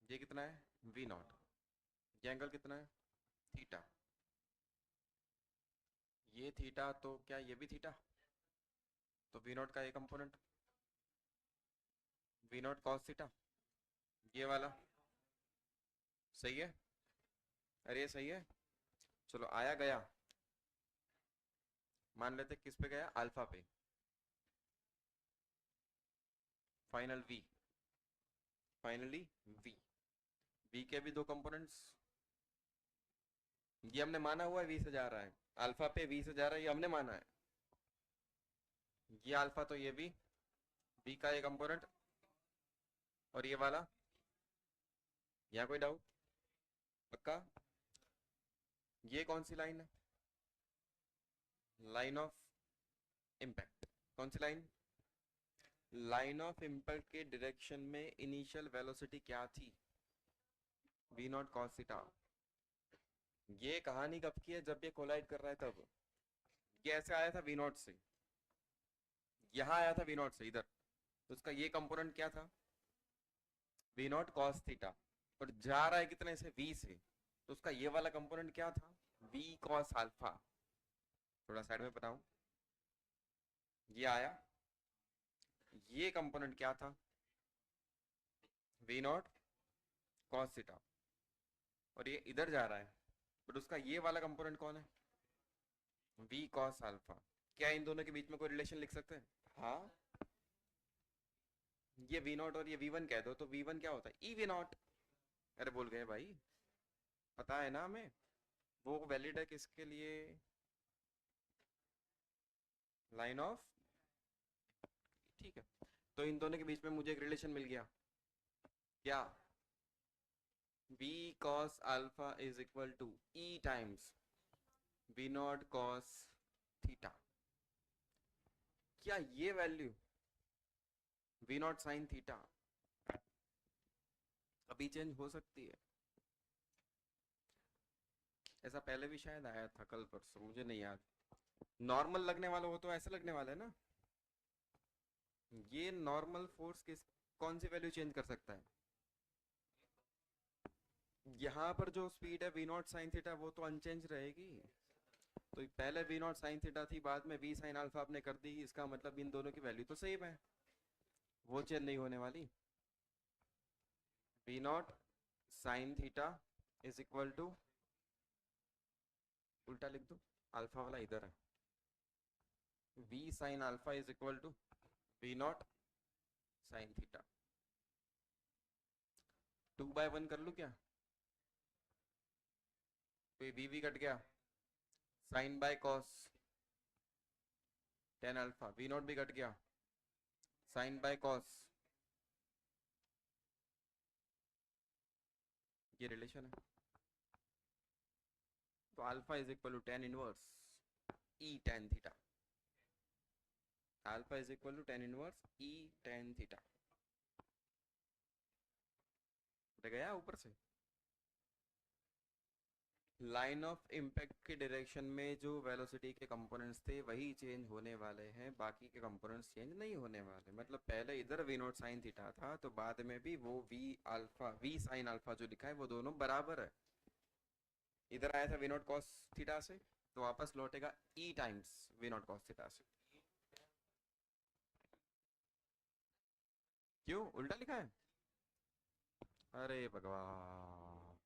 ये कितना है? V naught. ये एंगल कितना है? थीटा। ये थीटा, तो क्या ये भी थीटा? तो वी नॉट का ये component we naught cos theta, ये वाला सही है। अरे ये सही है। चलो आया गया, मान लेते किस पे गया? अल्फा पे। Final V, finally V. V के भी दो कंपोनेंट्स। ये हमने माना हुआ है वी से जा रहा है, अल्फा पे वी से जा रहा है, ये हमने माना है। ये अल्फा, तो ये भी वी का ये कंपोनेंट। और ये वाला, यहाँ कोई डाउट? पक्का? ये कौन सी लाइन है? Line of impact. कौन सी लाइन? लाइन ऑफ इम्पैक्ट के डायरेक्शन में इनिशियल वेलोसिटी क्या थी? V naught cos theta. ये कहानी कब की है? जब ये कोलाइड कर रहा है तब। ये ऐसे आया था वी नॉट से, यहाँ आया था वी नॉट से इधर, तो उसका ये कंपोनेंट क्या था? V naught cos theta. और जा रहा है कितने से? वी से, तो उसका ये वाला कंपोनेंट क्या था? V cos alpha. थोड़ा साइड में बताऊं, ये आया, ये कंपोनेंट क्या था? V naught cos theta. और ये इधर जा रहा है, बट उसका ये वाला कंपोनेंट कौन है? V cos alpha. क्या इन दोनों के बीच में कोई रिलेशन लिख सकते हैं? हाँ। ये वी नॉट और ये वी वन कह दो, तो वी वन क्या होता है? ई वी नॉट। अरे बोल गए भाई, पता है ना हमें। वो वैलिड है किसके लिए? लाइन ऑफ, ठीक है। तो इन दोनों के बीच में मुझे एक रिलेशन मिल गया, क्या? v cos alpha is equal to e times v naught cos theta. क्या ये value v naught sine theta अभी चेंज हो सकती है? ऐसा पहले भी शायद आया था कल परसों, मुझे नहीं याद। नॉर्मल लगने वाला हो तो ऐसे लगने वाला है ना। ये नॉर्मल फोर्स किस, कौन सी वैल्यू चेंज कर सकता है? यहाँ पर जो स्पीड है वी नॉट साइन थीटा, वो तो अनचेंज रहेगी। तो पहले वी नॉट साइन थीटा थी, बाद में वी साइन अल्फा आपने कर दी, इसका मतलब इन दोनों की वैल्यू तो सेम है, वो चेंज नहीं होने वाली। V naught sine theta is equal to, उल्टा लिख दो, अल्फा वाला इधर है, V sine alpha is equal to V naught sine theta. 2/1 कर लू क्या? तो ये वी कट गया, sine by cos tan alpha, V naught भी कट गया, साइन बाय कॉस। ये रिलेशन है। तो alpha is equal to tan inverse E tan theta. Alpha is equal to tan inverse E tan theta. गया ऊपर से। Line of impact के direction में जो वेलोसिटी के कंपोनेंट्स थे वही चेंज होने वाले हैं, बाकी के कंपोनेंट्स चेंज नहीं होने वाले। मतलब पहले इधर वी नोट साइन थीटा था, तो बाद में भी वो V alpha, V sine alpha जो लिखा है वो दोनों बराबर है। इधर आया था वी नोट कॉस थीटा से, तो वापस लौटेगा E times V naught cos theta से। क्यों उल्टा लिखा है? अरे भगवान।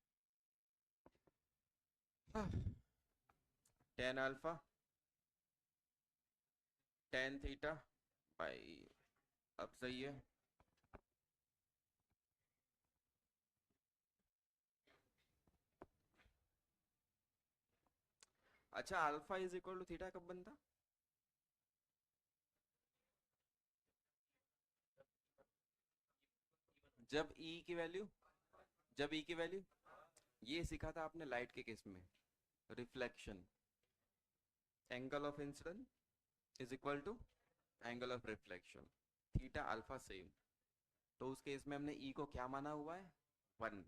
टेन अल्फा टेन थीटा भाई। अब सही है। अच्छा alpha is equal to theta कब बनता? जब ई की वैल्यू जब ई की वैल्यू ये सीखा था आपने लाइट के केस में। Reflection angle of incidence is equal to angle of reflection. Theta alpha same. तो उस केस में हमने ई को क्या माना हुआ है? वन।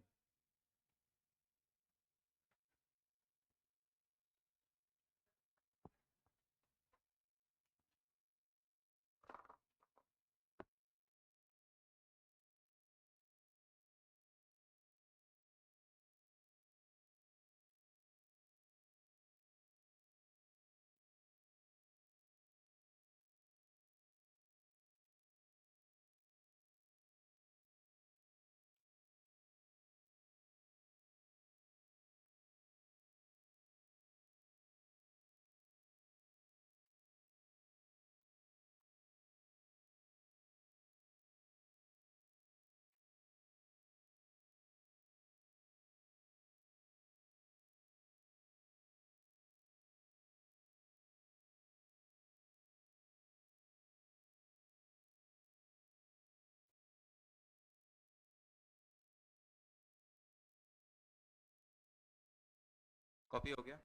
कॉपी हो गया?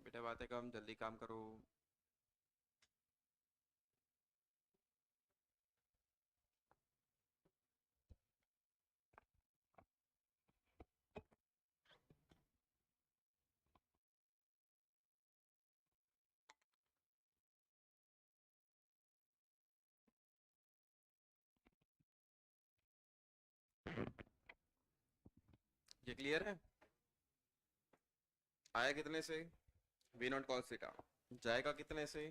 बेटा बातें कम, जल्दी काम करो। ये क्लियर है? आया कितने से? V naught cos theta. जाएगा कितने से?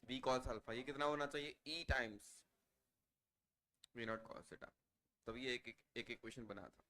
V cos alpha. ये कितना होना चाहिए? E times V naught cos theta. तभी ये एक इक्वेशन बना था।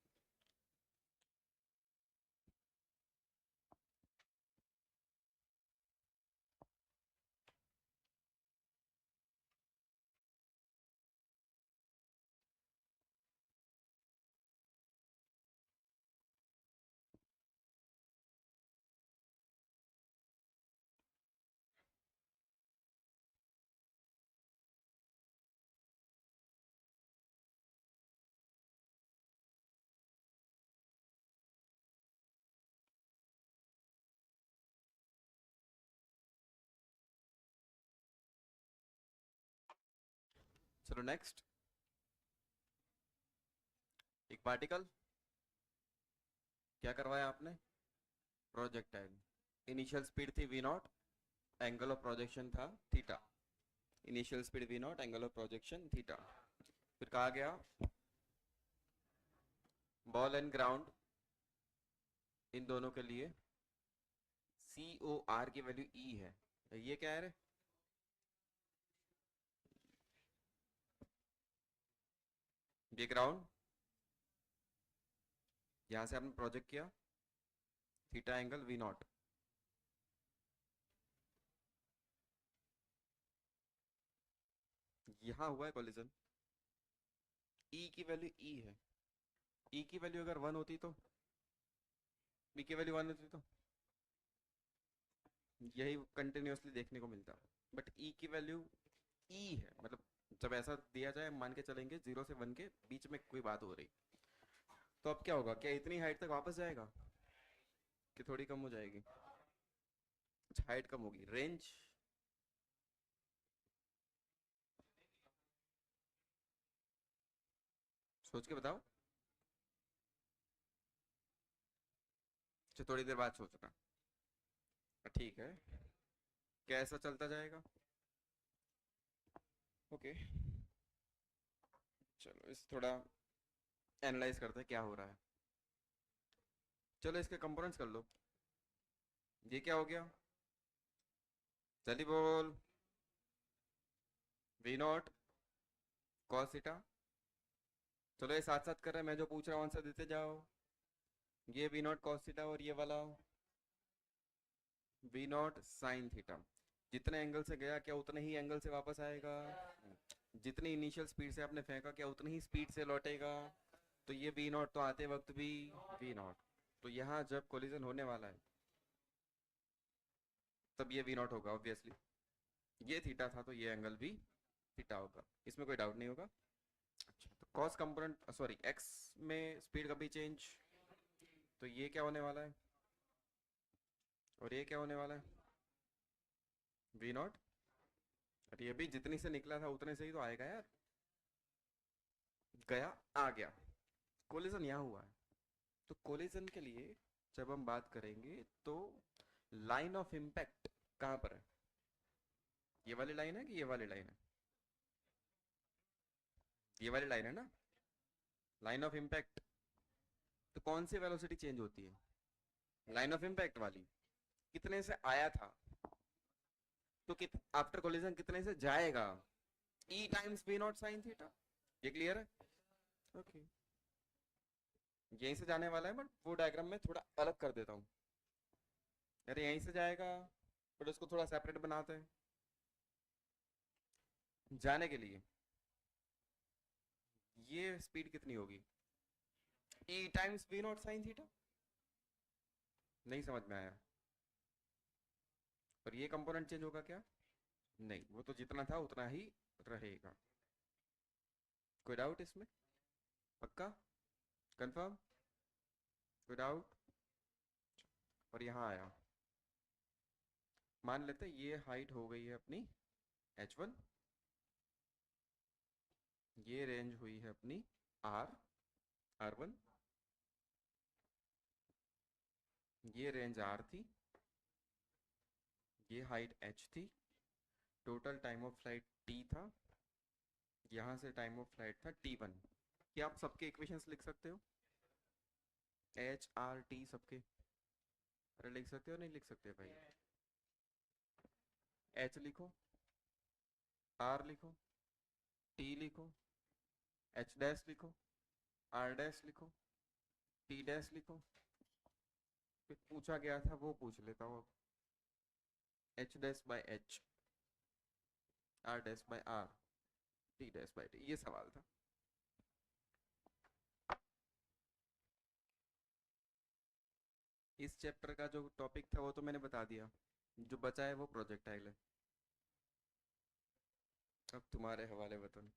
चलो नेक्स्ट। एक पार्टिकल क्या करवाया आपने? प्रोजेक्टाइल। इनिशियल स्पीड थी V naught, angle of projection था theta. Initial speed V naught, angle of projection theta. फिर कहा गया बॉल एंड ग्राउंड इन दोनों के लिए सी ओ आर की वैल्यू ई है। ये क्या है रे? ये ग्राउंड, यहां से आपने प्रोजेक्ट किया थीटा एंगल वी नॉट। यहां हुआ है कोलिजन। ई की वैल्यू ई है। ई की वैल्यू अगर वन होती तो, बी की वैल्यू वन होती तो यही कंटिन्यूअसली देखने को मिलता। बट ई की वैल्यू ई है, मतलब जब ऐसा दिया जाए मान के चलेंगे 0 से 1 के बीच में कोई बात हो रही, तो अब क्या होगा? क्या इतनी हाइट तक वापस जाएगा कि थोड़ी कम हो जाएगी? अच्छा हाइट कम होगी, रेंज। सोच के बताओ। अच्छा थोड़ी देर बाद सोचना। ठीक है। कैसा चलता जाएगा? ओके। चलो इस थोड़ा एनालाइज करते हैं क्या हो रहा है। चलो इसके कंपोनेंट्स कर लो। ये क्या हो गया? जल्दी बोल। V naught cos theta. चलो ये साथ साथ कर रहे हैं, मैं जो पूछ रहा हूँ आंसर देते जाओ। ये वी नॉट कॉस थीटा और ये वाला वी नॉट साइन थीटा। जितने एंगल से गया क्या उतने ही एंगल से वापस आएगा। जितनी इनिशियल स्पीड से आपने फेंका क्या उतनी ही स्पीड से लौटेगा। तो ये वी नॉट तो आते वक्त भी वी नॉट। तो यहाँ जब कोलिजन होने वाला है तब ये वी नॉट होगा ऑब्वियसली। ये थीटा था तो ये एंगल भी थीटा होगा, इसमें कोई डाउट नहीं होगा। अच्छा तो कॉस कंपोनेंट सॉरी एक्स में स्पीड कभी चेंज, तो ये क्या होने वाला है और ये क्या होने वाला है वी नॉट। और ये भी जितनी से निकला था उतने से ही तो आएगा यार। गया आ गया, कोलिजन यहाँ हुआ है। तो कोलिजन के लिए जब हम बात करेंगे तो लाइन ऑफ इम्पैक्ट कहाँ पर है। ये वाली लाइन है कि ये वाली लाइन है। ये वाली लाइन है ना, लाइन ऑफ इम्पैक्ट। तो कौन सी वेलोसिटी चेंज होती है, लाइन ऑफ इम्पैक्ट वाली। कितने से आया था तो आफ्टर कोलिजन कितने से जाएगा, E times V naught sine theta. ये क्लियर है। Okay okay. यहीं से जाने वाला है बट वो डायग्राम में थोड़ा अलग कर देता हूँ। अरे यहीं से जाएगा बट उसको थोड़ा सेपरेट बनाते हैं। जाने के लिए ये स्पीड कितनी होगी, E times V naught sine theta. नहीं समझ में आया। और ये कंपोनेंट चेंज होगा क्या, नहीं वो तो जितना था उतना ही रहेगा। कोई डाउट इसमें, पक्का कंफर्म, कोई डाउट। और यहाँ आया, मान लेते ये हाइट हो गई है अपनी h1, ये रेंज हुई है अपनी r1, ये रेंज r थी, ये हाइट h थी, total time of flight t था, यहाँ से टाइम ऑफ फ्लाइट था t1। क्या आप सबके इक्वेशंस लिख सकते हो, h r t सबके। अरे लिख सकते हो नहीं लिख सकते भाई। h लिखो, r लिखो, t लिखो, h डैश लिखो, r डैश लिखो, t डैश लिखो। फिर पूछा गया था वो पूछ लेता हूँ अब, h dash by h, r dash by r, t dash by t, ये सवाल था। इस चैप्टर का जो टॉपिक था वो तो मैंने बता दिया, जो बचा है वो प्रोजेक्टाइल है। अब तुम्हारे हवाले बतन।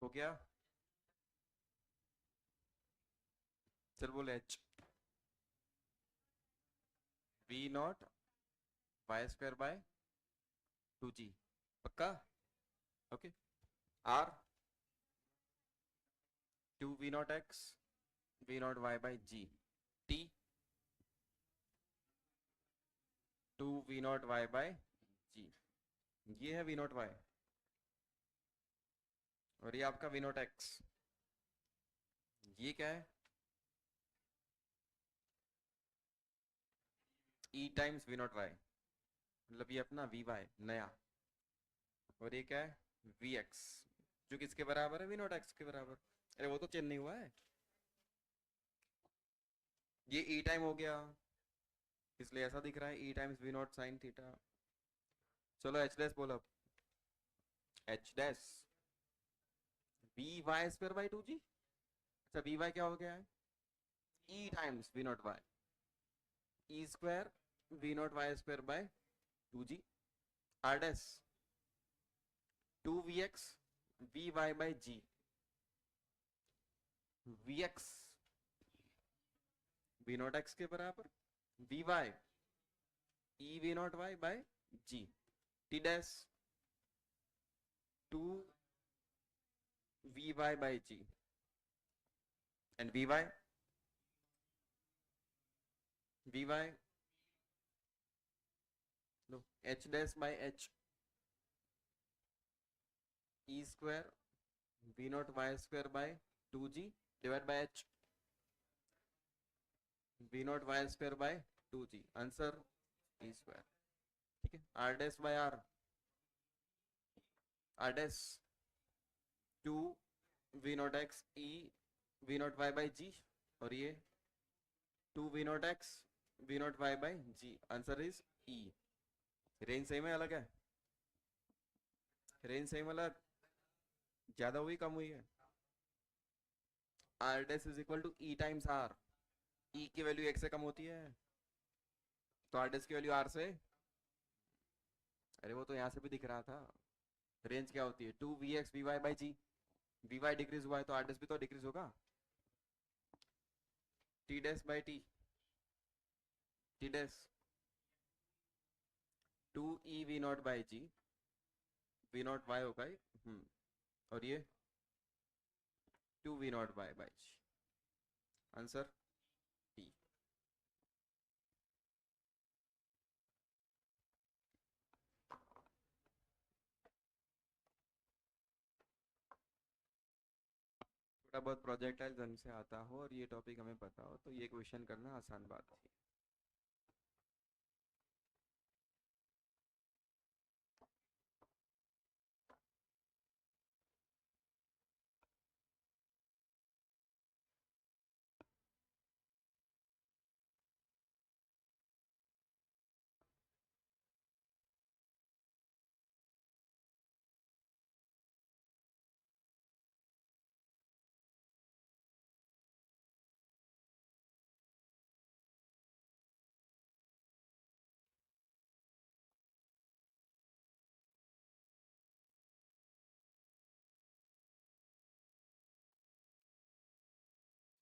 हो गया, चल बोल h v naught Y square by 2g, पक्का। Okay, r 2 v naught x v naught y by g, t 2 v naught y by g। ये है v नॉट y और ये आपका v नॉट x। ये क्या है, E times V not Y, मतलब ये अपना वी वाई नया, और ये क्या है वी एक्स, जो किसके बराबर है वी नॉट एक्स के बराबर। अरे वो तो चेंज नहीं हुआ है, ये ई टाइम हो गया, इसलिए ऐसा दिख रहा है E times V naught sine theta. चलो एच डैश बोलो, H dash V Y square by two G. अच्छा वी वाई क्या हो गया है, E times V not Y, E square V not Y square by two G, R dash two V X V Y by G, V X V not X के बराबर, V Y E V not Y by G, T dash two we Y by G, and V Y लो H dash by H E square V not Y square by two G divide by H V not Y square by two G, answer E square. ठीक है, R dash by R dash two V not X E V not Y by G, और ये two V not X V not Y by G, answer is E. Range same है अलग है, range same अलग, ज्यादा हुई कम हुई है, R dash is equal to E times R, E की वैल्यू एक से कम होती है, तो आर डैश की वैल्यू आर से, अरे वो तो यहाँ से भी दिख रहा था। रेंज क्या होती है two V X V Y by G, V Y decrease हुआ है तो आर डैश भी तो डिक्रीज होगा, T dash by T dash two E V naught by G, V not Y होगा ये, और ये two V naught by by G, answer T. थोड़ा बहुत प्रोजेक्टाइल ढंग से आता हो और ये टॉपिक हमें पता हो तो ये क्वेश्चन करना आसान बात थी।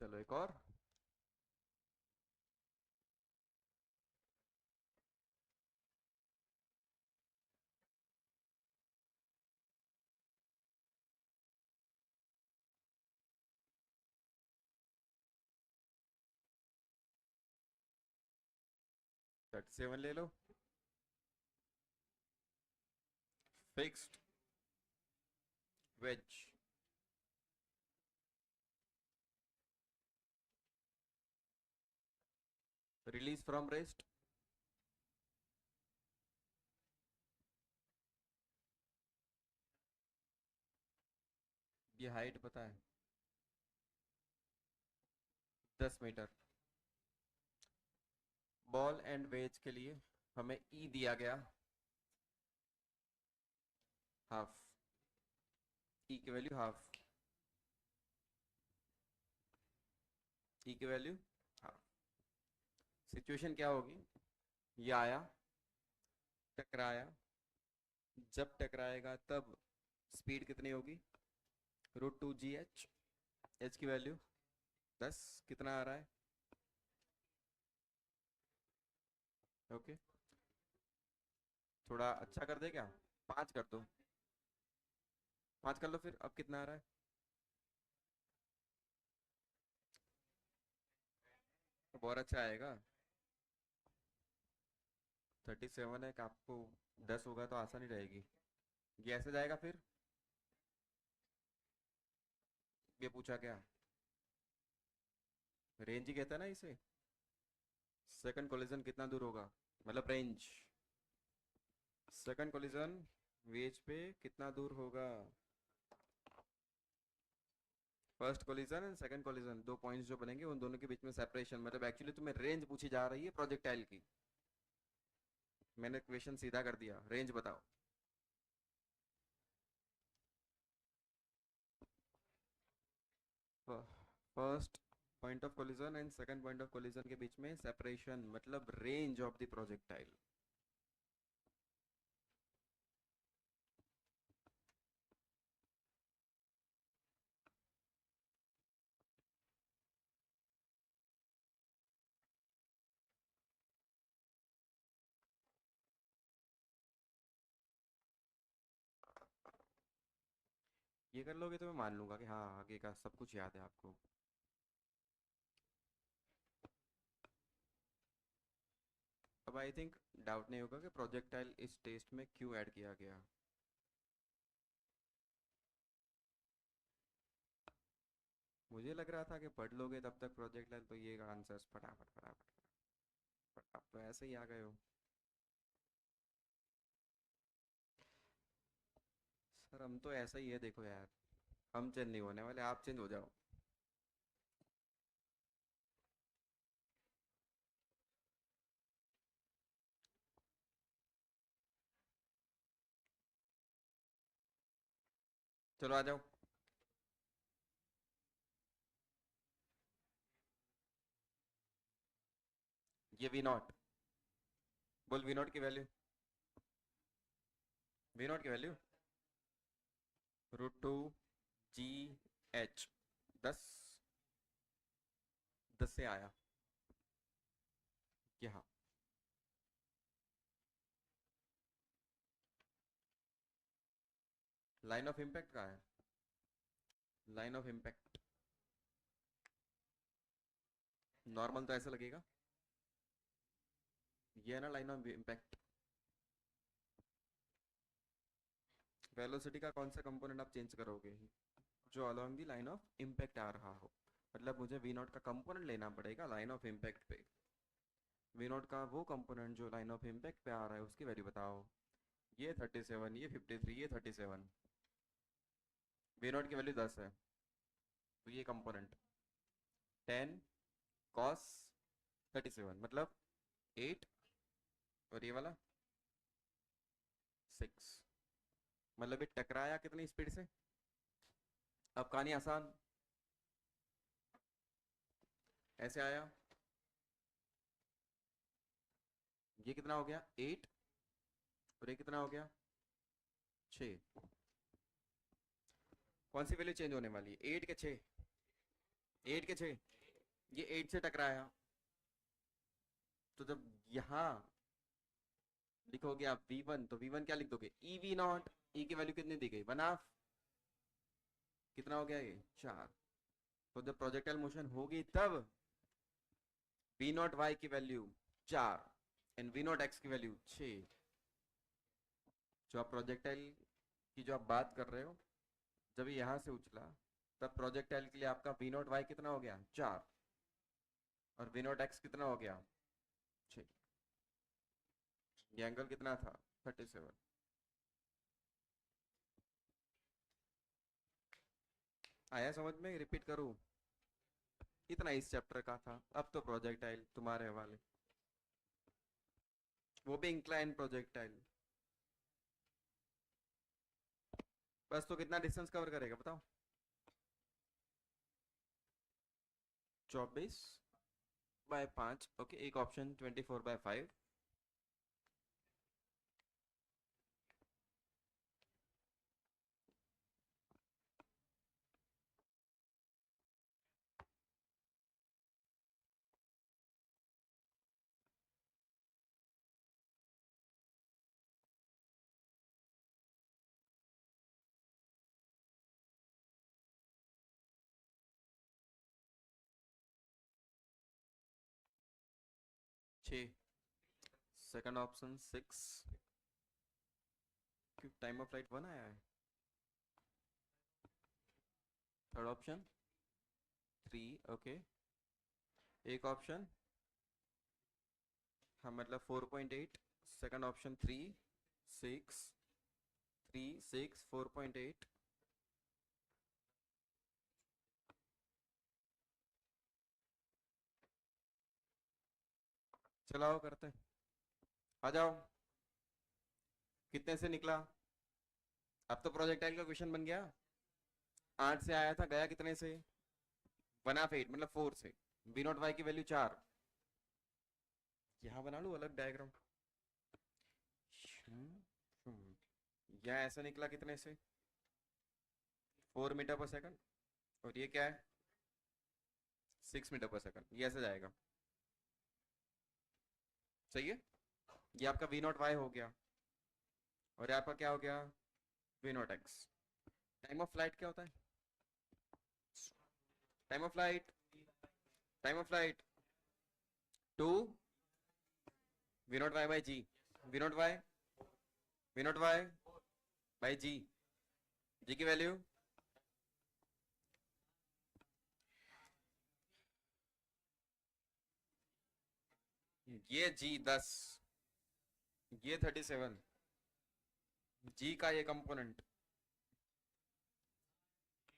चलो एक और, थर्टी सेवन ले लो, fixed wedge release from rest, ये हाइट पता है 10 मीटर, बॉल एंड वेज के लिए हमें ई दिया गया हाफ, ई की वैल्यू हाफ, ई की वैल्यू हाफ। सिचुएशन क्या होगी, ये आया टकराया, जब टकराएगा तब स्पीड कितनी होगी root two G H, H की वैल्यू 10, कितना आ रहा है, ओके थोड़ा अच्छा कर दे क्या, 5 कर दो, 5 कर लो फिर, अब कितना आ रहा है, बहुत अच्छा आएगा, 37 है कि आपको 10 होगा तो आसानी रहेगी, ये ऐसे जाएगा फिर, ये पूछा क्या, रेंज ही कहता है ना इसे, सेकंड कोलिजन कितना दूर होगा, मतलब रेंज। सेकंड कोलिजन वेज पे कितना दूर होगा? First collision and second collision, दो पॉइंट्स जो बनेंगे उन दोनों के बीच में सेपरेशन, मतलब एक्चुअली तुम्हें रेंज पूछी जा रही है प्रोजेक्टाइल की। मैंने क्वेश्चन सीधा कर दिया, रेंज बताओ। First point of collision and second point of collision के बीच में सेपरेशन मतलब रेंज ऑफ द प्रोजेक्टाइल। ये कर लोगे तो मैं मान लूंगा कि हाँ आगे का सब कुछ याद है आपको। अब आई थिंक डाउट नहीं होगा कि प्रोजेक्टाइल इस टेस्ट में क्यों ऐड किया गया। मुझे लग रहा था कि पढ़ लोगे तब तक प्रोजेक्टाइल तो ये आंसर्स फटाफट फटाफट फटाफट, आप तो ऐसे ही आ गए हो। सर हम तो ऐसा ही है, देखो यार, हम चेंज नहीं होने वाले, आप चेंज हो जाओ। चलो आ जाओ। ये वी नॉट, बोल वी नॉट की वैल्यू, वी नॉट की वैल्यू √2 GH, 10, 10 से आया कि हाँ। लाइन ऑफ इम्पैक्ट कहाँ है? लाइन ऑफ इम्पैक्ट नॉर्मल तो ऐसा लगेगा, ये है ना लाइन ऑफ इम्पैक्ट। वेलोसिटी का कौन सा कंपोनेंट आप चेंज करोगे? जो along the line of impact आ रहा हो, मतलब मुझे वी नॉट का कंपोनेंट लेना पड़ेगा लाइन ऑफ इम्पैक्ट पे। वी नॉट का वो कंपोनेंट जो लाइन ऑफ इम्पैक्ट पे आ रहा है उसकी वैल्यू बताओ। ये 37, ये 53, ये 37। वी नॉट की वैल्यू 10 है, तो ये कंपोनेंट 10 cos 37 मतलब 8, और ये वाला 6, मतलब ये टकराया कितनी स्पीड से? अब कहानी आसान, ऐसे आया, ये कितना हो गया 8, और ये कितना हो गया 6। कौन सी वैल्यू चेंज होने वाली है? 8 के 6, 8 के 6, ये 8 से टकराया, तो जब यहाँ लिखोगे आप V1, तो V1 क्या लिख दोगे? ई वी नॉट, ई की वैल्यू कितनी दी गई? 1/2, कितना हो गया ये 4। तो जब प्रोजेक्टाइल मोशन होगी तब V0 y की वैल्यू 4 एंड V0 x की वैल्यू 6। जो आप प्रोजेक्टाइल की जो आप बात कर रहे हो, जब ये यहाँ से उछला तब प्रोजेक्टाइल के लिए आपका V0 y कितना हो गया 4, और V0 x कितना हो गया 6। ये एंगल कितना था 37। आया समझ में? रिपीट करूं? इतना इस चैप्टर का था, अब तो प्रोजेक्टाइल तुम्हारे हवाले, वो भी इंक्लाइन प्रोजेक्टाइल। बस तो कितना डिस्टेंस कवर करेगा बताओ? 24/5, ओके, एक ऑप्शन 24/5। 6, सेकंड ऑप्शन 6, क्यों टाइम ऑफ फ्लाइट 1 आया है। थर्ड ऑप्शन 3, ओके, एक ऑप्शन हाँ मतलब 4.8, सेकंड ऑप्शन 3 6 3 6 4.8। चलाओ करते हैं, आ जाओ। कितने से निकला? अब तो प्रोजेक्टाइल का क्वेश्चन बन गया। 8 से आया था, गया कितने से? 1/8 मतलब 4 से। वी नॉट वाई की वैल्यू 4। यहाँ बना लूँ अलग डायग्राम। यहाँ ऐसा निकला कितने से? 4 मीटर पर सेकंड। और ये क्या है? 6 मीटर पर सेकंड। ये ऐसे जाएगा, सही है। ये आपका वी नॉट वाई हो गया, और ये आपका क्या हो गया? V not X. Time of flight क्या होता है? Time of flight, time of flight 2 V not Y by G. V not Y, V not Y by G. G की वैल्यू ये जी 10, ये 37, जी का ये कंपोनेंट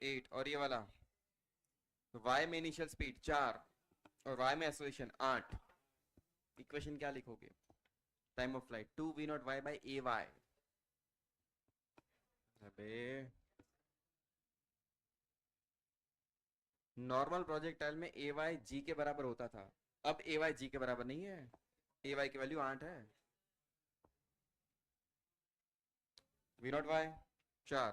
8, और ये वाला y में इनिशियल स्पीड 4 और y में एक्सेलरेशन 8। इक्वेशन क्या लिखोगे? Time of flight 2 V not Y by A Y. अबे नॉर्मल प्रोजेक्टाइल में ए वाई जी के बराबर होता था, अब ए वाई जी के बराबर नहीं है। ए वाई की वैल्यू 8 है। V not Y 4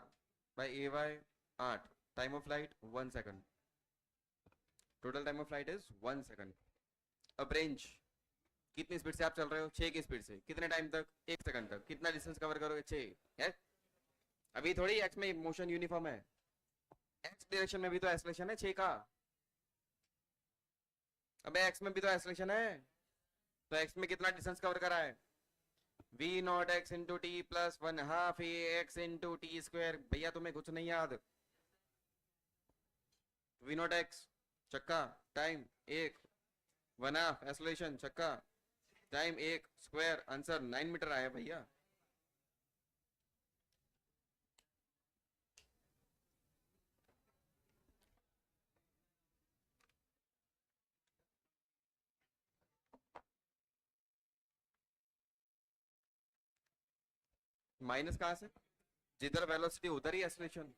by A Y 8। Time of flight 1 second. Total time of flight is 1 second. अब रेंज कितनी स्पीड से आप चल रहे हो? 6 की स्पीड से। कितने टाइम तक? 1 सेकंड तक। कितना डिस्टेंस कवर करोगे? 6 है। अभी थोड़ी एक्स में मोशन यूनिफॉर्म है, एक्स डायरेक्शन में भी तो एक्सलेशन है 6 का। अबे एक्स में भी तो एक्सलेशन है, तो एक्स में कितना डिस्टेंस कवर करा है? V not X into T plus 1/2 X into T square. भैया तुम्हें कुछ नहीं याद? वी नॉट एक्स चक्का टाइम 1, 1/2 एक्सलेशन चक्का टाइम 1 स्क्वायर। आंसर 9 मीटर आया भैया। माइनस कहां से? जिधर वेलोसिटी उधर ही एक्सलेशन।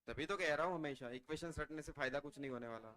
तभी तो कह रहा हूं हमेशा इक्वेशंस रटने से फायदा कुछ नहीं होने वाला।